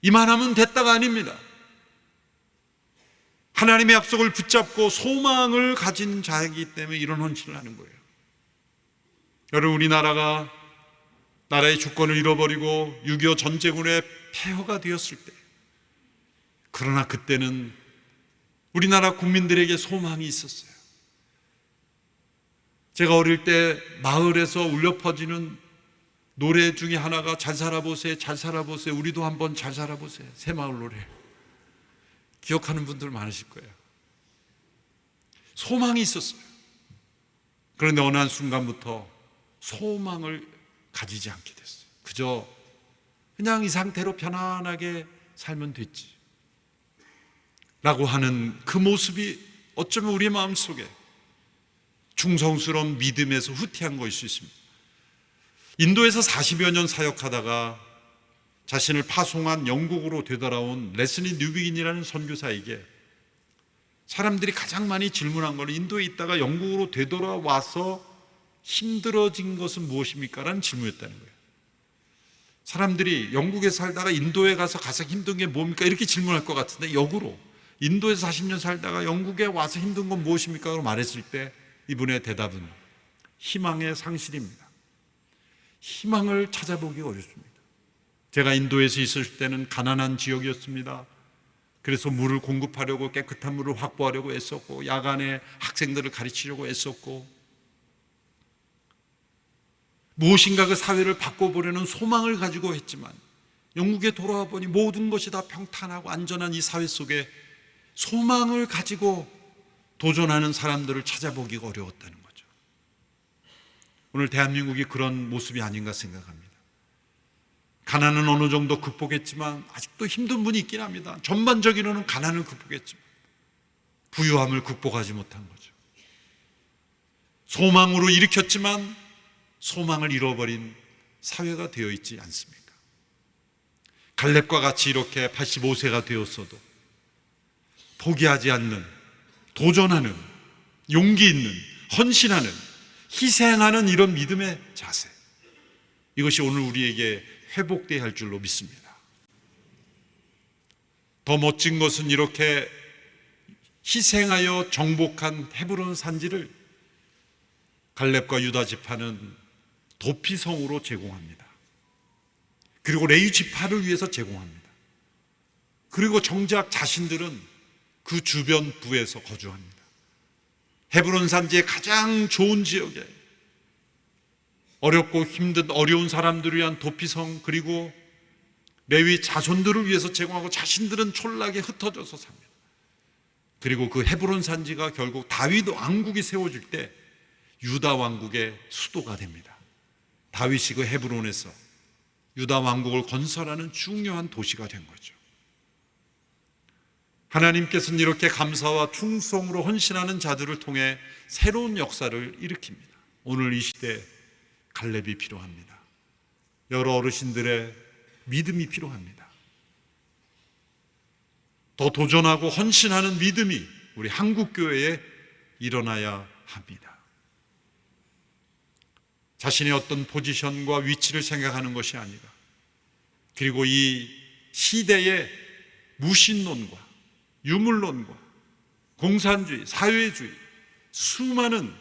이만하면 됐다가 아닙니다. 하나님의 약속을 붙잡고 소망을 가진 자이기 때문에 이런 헌신을 하는 거예요. 여러분, 우리나라가 나라의 주권을 잃어버리고 6.25 전쟁으로 폐허가 되었을 때, 그러나 그때는 우리나라 국민들에게 소망이 있었어요. 제가 어릴 때 마을에서 울려 퍼지는 노래 중에 하나가 잘 살아보세요, 잘 살아보세요, 우리도 한번 잘 살아보세요. 새마을 노래. 기억하는 분들 많으실 거예요. 소망이 있었어요. 그런데 어느 한순간부터 소망을 가지지 않게 됐어요. 그저 그냥 이 상태로 편안하게 살면 됐지 라고 하는 그 모습이 어쩌면 우리의 마음속에 충성스러운 믿음에서 후퇴한 것일 수 있습니다. 인도에서 40여 년 사역하다가 자신을 파송한 영국으로 되돌아온 레슬리 뉴비긴이라는 선교사에게 사람들이 가장 많이 질문한 건, 인도에 있다가 영국으로 되돌아와서 힘들어진 것은 무엇입니까? 라는 질문이었다는 거예요. 사람들이 영국에 살다가 인도에 가서 가장 힘든 게 뭡니까? 이렇게 질문할 것 같은데, 역으로 인도에서 40년 살다가 영국에 와서 힘든 건 무엇입니까? 라고 말했을 때 이분의 대답은 희망의 상실입니다. 희망을 찾아보기 어렵습니다. 제가 인도에서 있을 때는 가난한 지역이었습니다. 그래서 물을 공급하려고, 깨끗한 물을 확보하려고 애썼고, 야간에 학생들을 가르치려고 애썼고, 무엇인가 그 사회를 바꿔보려는 소망을 가지고 했지만 영국에 돌아와 보니 모든 것이 다 평탄하고 안전한 이 사회 속에 소망을 가지고 도전하는 사람들을 찾아보기가 어려웠다는 거죠. 오늘 대한민국이 그런 모습이 아닌가 생각합니다. 가난은 어느 정도 극복했지만 아직도 힘든 분이 있긴 합니다. 전반적으로는 가난을 극복했지만 부유함을 극복하지 못한 거죠. 소망으로 일으켰지만 소망을 잃어버린 사회가 되어 있지 않습니까? 갈렙과 같이 이렇게 85세가 되었어도 포기하지 않는, 도전하는, 용기 있는, 헌신하는, 희생하는 이런 믿음의 자세, 이것이 오늘 우리에게 회복되어야 할 줄로 믿습니다. 더 멋진 것은 이렇게 희생하여 정복한 헤브론 산지를 갈렙과 유다 지파는 도피성으로 제공합니다. 그리고 레위 지파를 위해서 제공합니다. 그리고 정작 자신들은 그 주변 부에서 거주합니다. 헤브론 산지의 가장 좋은 지역에 어렵고 힘든 어려운 사람들을 위한 도피성, 그리고 레위 자손들을 위해서 제공하고 자신들은 촌락에 흩어져서 삽니다. 그리고 그 헤브론 산지가 결국 다윗 왕국이 세워질 때 유다 왕국의 수도가 됩니다. 다윗이 그 헤브론에서 유다 왕국을 건설하는 중요한 도시가 된 거죠. 하나님께서는 이렇게 감사와 충성으로 헌신하는 자들을 통해 새로운 역사를 일으킵니다. 오늘 이 시대에 갈렙이 필요합니다. 여러 어르신들의 믿음이 필요합니다. 더 도전하고 헌신하는 믿음이 우리 한국교회에 일어나야 합니다. 자신의 어떤 포지션과 위치를 생각하는 것이 아니라, 그리고 이 시대의 무신론과 유물론과 공산주의, 사회주의, 수많은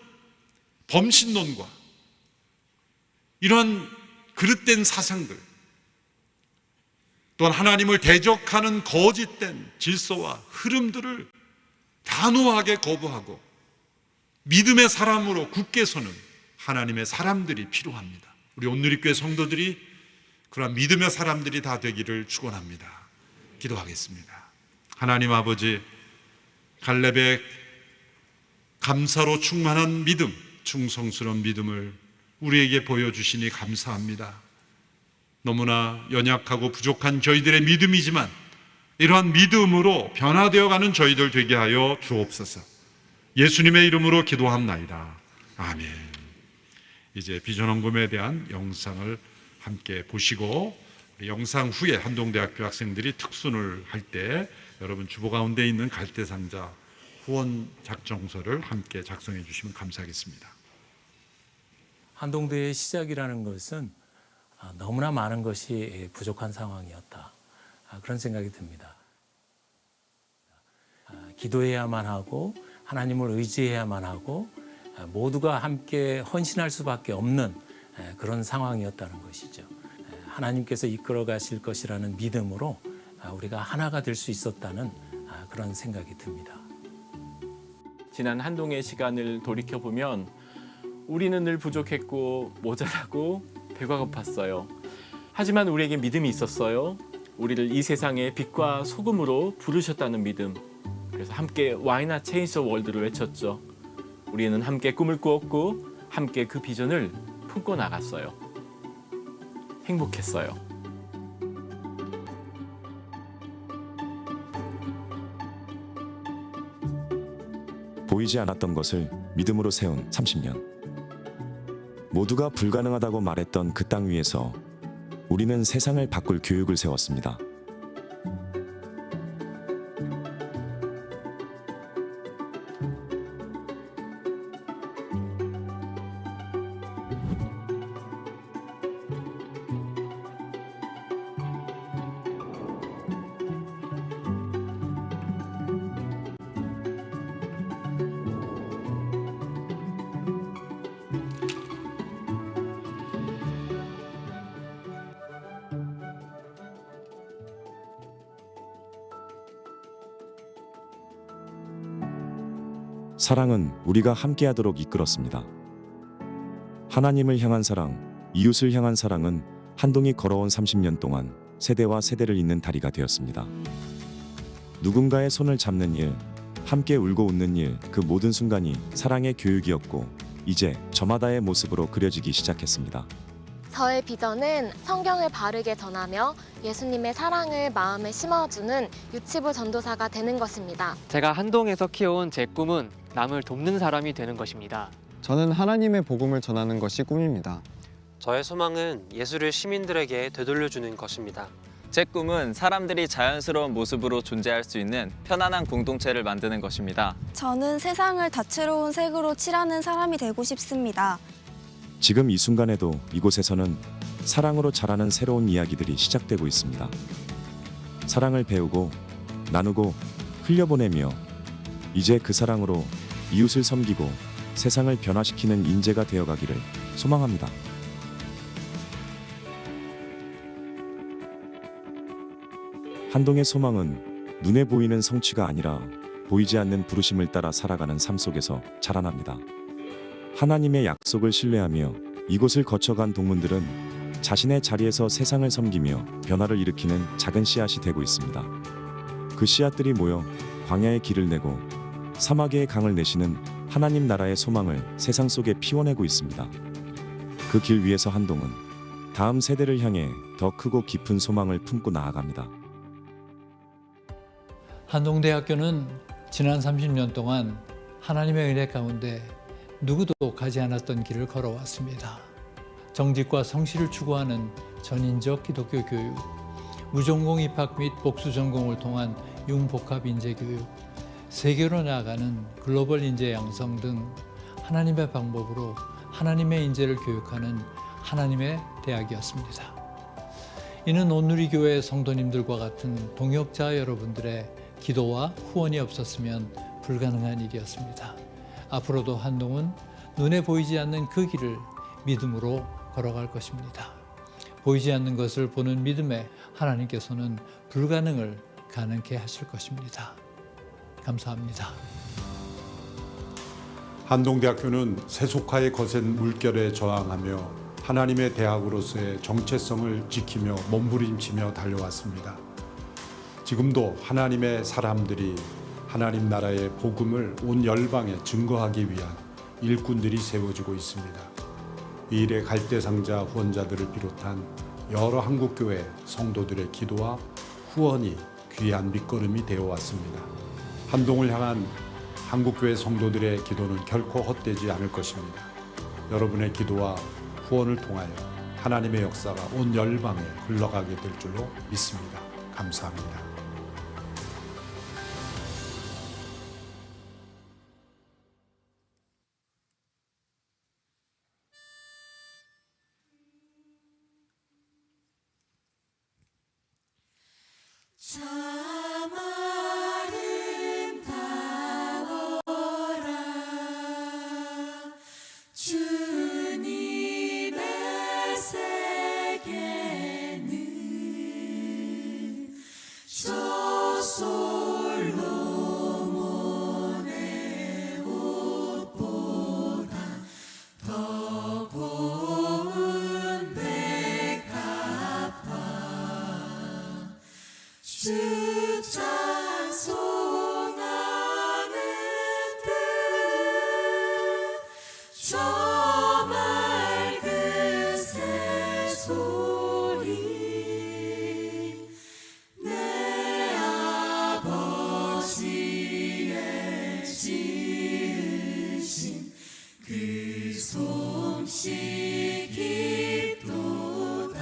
범신론과 이러한 그릇된 사상들, 또한 하나님을 대적하는 거짓된 질서와 흐름들을 단호하게 거부하고 믿음의 사람으로 굳게 서는 하나님의 사람들이 필요합니다. 우리 온누리교회 성도들이 그러한 믿음의 사람들이 다 되기를 축원합니다. 기도하겠습니다. 하나님 아버지, 갈렙의 감사로 충만한 믿음, 충성스러운 믿음을 우리에게 보여주시니 감사합니다. 너무나 연약하고 부족한 저희들의 믿음이지만 이러한 믿음으로 변화되어가는 저희들 되게 하여 주옵소서. 예수님의 이름으로 기도합나이다. 아멘. 이제 비전원금에 대한 영상을 함께 보시고, 영상 후에 한동대학교 학생들이 특순을 할 때 여러분 주보 가운데 있는 갈대상자 후원 작정서를 함께 작성해 주시면 감사하겠습니다. 한동대의 시작이라는 것은 너무나 많은 것이 부족한 상황이었다, 그런 생각이 듭니다. 기도해야만 하고 하나님을 의지해야만 하고 모두가 함께 헌신할 수밖에 없는 그런 상황이었다는 것이죠. 하나님께서 이끌어 가실 것이라는 믿음으로 우리가 하나가 될 수 있었다는 그런 생각이 듭니다. 지난 한동의 시간을 돌이켜보면 우리는 늘 부족했고 모자라고 배가 고팠어요. 하지만 우리에게 믿음이 있었어요. 우리를 이 세상의 빛과 소금으로 부르셨다는 믿음. 그래서 함께 Why not change the world를 외쳤죠. 우리는 함께 꿈을 꾸었고 함께 그 비전을 품고 나갔어요. 행복했어요. 보이지 않았던 것을 믿음으로 세운 30년. 모두가 불가능하다고 말했던 그 땅 위에서 우리는 세상을 바꿀 교육을 세웠습니다. 사랑은 우리가 함께하도록 이끌었습니다. 하나님을 향한 사랑, 이웃을 향한 사랑은 한동이 걸어온 30년 동안 세대와 세대를 잇는 다리가 되었습니다. 누군가의 손을 잡는 일, 함께 울고 웃는 일, 그 모든 순간이 사랑의 교육이었고 이제 저마다의 모습으로 그려지기 시작했습니다. 저의 비전은 성경을 바르게 전하며 예수님의 사랑을 마음에 심어주는 유치부 전도사가 되는 것입니다. 제가 한동에서 키워온 제 꿈은 남을 돕는 사람이 되는 것입니다. 저는 하나님의 복음을 전하는 것이 꿈입니다. 저의 소망은 예수를 시민들에게 되돌려주는 것입니다. 제 꿈은 사람들이 자연스러운 모습으로 존재할 수 있는 편안한 공동체를 만드는 것입니다. 저는 세상을 다채로운 색으로 칠하는 사람이 되고 싶습니다. 지금 이 순간에도 이곳에서는 사랑으로 자라는 새로운 이야기들이 시작되고 있습니다. 사랑을 배우고 나누고 흘려보내며 이제 그 사랑으로 이웃을 섬기고 세상을 변화시키는 인재가 되어가기를 소망합니다. 한동의 소망은 눈에 보이는 성취가 아니라 보이지 않는 부르심을 따라 살아가는 삶 속에서 자라납니다. 하나님의 약속을 신뢰하며 이곳을 거쳐간 동문들은 자신의 자리에서 세상을 섬기며 변화를 일으키는 작은 씨앗이 되고 있습니다. 그 씨앗들이 모여 광야의 길을 내고 사막의 강을 내시는 하나님 나라의 소망을 세상 속에 피워내고 있습니다. 그 길 위에서 한동은 다음 세대를 향해 더 크고 깊은 소망을 품고 나아갑니다. 한동대학교는 지난 30년 동안 하나님의 은혜 가운데 누구도 가지 않았던 길을 걸어왔습니다. 정직과 성실을 추구하는 전인적 기독교 교육, 무전공 입학 및 복수 전공을 통한 융복합 인재 교육, 세계로 나아가는 글로벌 인재 양성 등 하나님의 방법으로 하나님의 인재를 교육하는 하나님의 대학이었습니다. 이는 온누리교회 성도님들과 같은 동역자 여러분들의 기도와 후원이 없었으면 불가능한 일이었습니다. 앞으로도 한동은 눈에 보이지 않는 그 길을 믿음으로 걸어갈 것입니다. 보이지 않는 것을 보는 믿음에 하나님께서는 불가능을 가능케 하실 것입니다. 감사합니다. 한동대학교는 세속화의 거센 물결에 저항하며 하나님의 대학으로서의 정체성을 지키며 몸부림치며 달려왔습니다. 지금도 하나님의 사람들이 하나님 나라의 복음을 온 열방에 증거하기 위한 일꾼들이 세워지고 있습니다. 이 일에 갈대상자 후원자들을 비롯한 여러 한국교회 성도들의 기도와 후원이 귀한 밑거름이 되어 왔습니다. 한동을 향한 한국교회 성도들의 기도는 결코 헛되지 않을 것입니다. 여러분의 기도와 후원을 통하여 하나님의 역사가 온 열방에 흘러가게 될 줄로 믿습니다. 감사합니다. 참 아름다워라 주님의 세계는 저 솔로몬의 옷보다 더 고운 백합화 주 찬송하는 듯 저 맑은 새소리 내 아버지의 지으신 그 솜씨 깊도다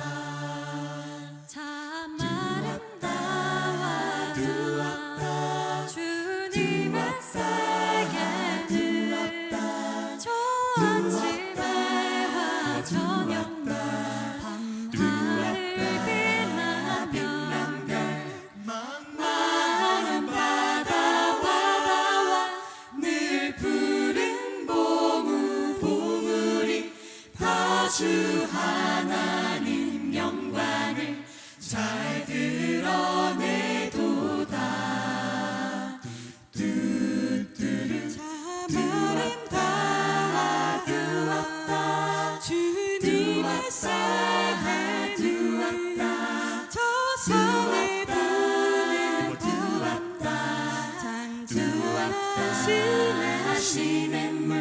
참 아름다워 주님의 세계는 저 아침에와 저녁날 밤하늘 빛나며 마른 바다와 늘 푸른 봉우리 다 주 하나님 영광을 잘 드러내도다 참 아름다워 주님의 세계는 저 성에 부는 장주하는 시냇물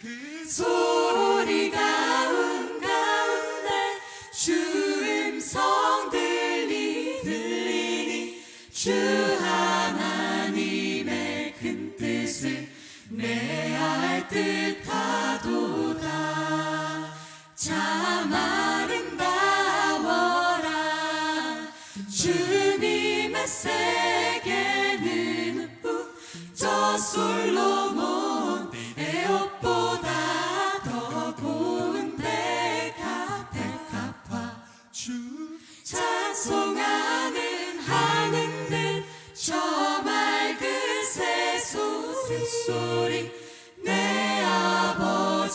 그 소리 가운데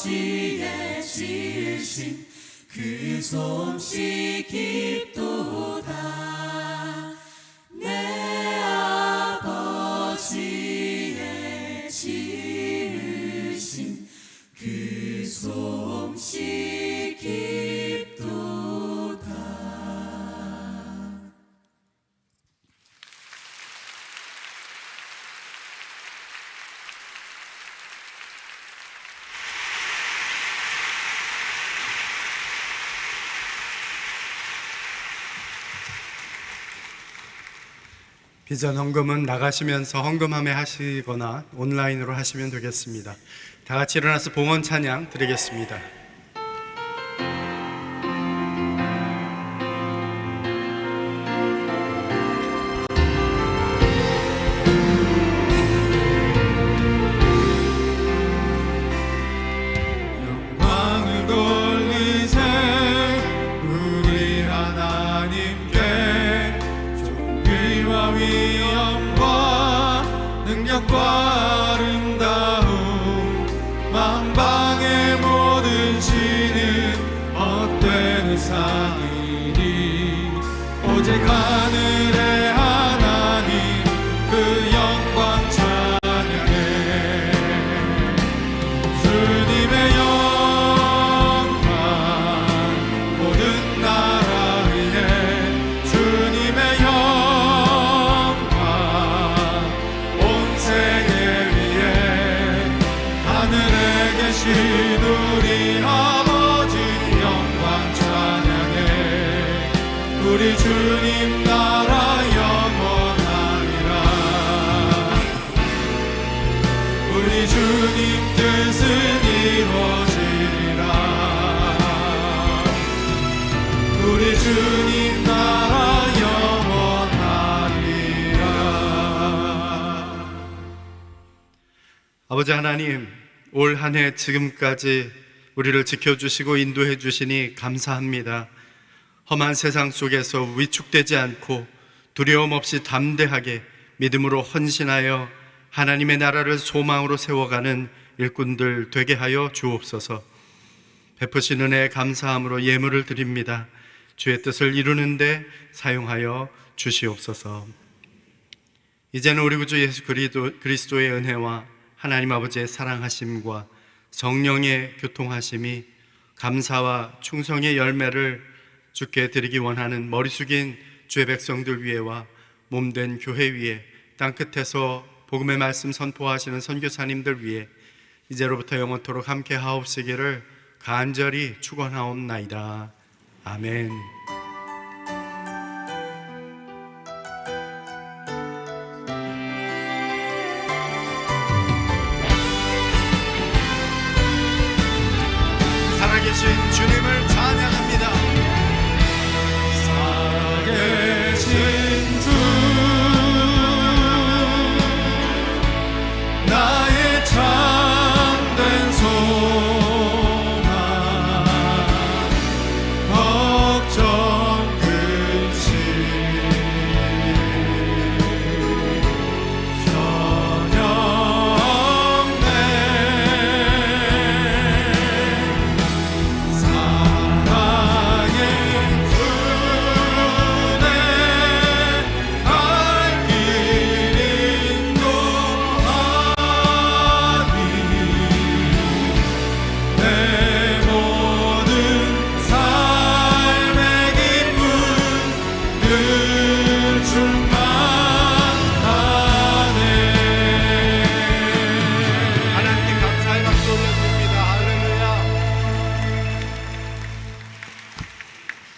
아버지의 지으신 그 솜씨 깊도다. 내 아버지의 지으신 그 솜씨 깊도다. 비전 헌금은 나가시면서 헌금함에 하시거나 온라인으로 하시면 되겠습니다. 다 같이 일어나서 봉헌 찬양 드리겠습니다. 영광을 돌리세 우리 하나님께 존귀와 위엄과 능력과 아름다움 만방의 모든 신은 헛되는 상이니 오직 하늘의 하나님 그 영광 찬양해. 주님의 영광 모든 나라 위에 주님의 영광 온 세계 위에 하늘에 계신 우리 아버지 영광 찬양해. 우리 주님 나라 영원하리라. 우리 주님 뜻은 이루어지리라. 우리 주님 나라 영원하리라. 아버지 하나님, 올 한 해 지금까지 우리를 지켜주시고 인도해 주시니 감사합니다. 험한 세상 속에서 위축되지 않고 두려움 없이 담대하게 믿음으로 헌신하여 하나님의 나라를 소망으로 세워가는 일꾼들 되게 하여 주옵소서. 베푸신 은혜에 감사함으로 예물을 드립니다. 주의 뜻을 이루는데 사용하여 주시옵소서. 이제는 우리 구주 예수 그리스도의 은혜와 하나님 아버지의 사랑하심과 성령의 교통하심이 감사와 충성의 열매를 주께 드리기 원하는 머리 숙인 주의 백성들 위에와 몸된 교회 위에 땅끝에서 복음의 말씀 선포하시는 선교사님들 위에 이제로부터 영원토록 함께 하옵시기를 간절히 축원하옵나이다. 아멘. 살아계신 주님을 찬양합니다. 살아계신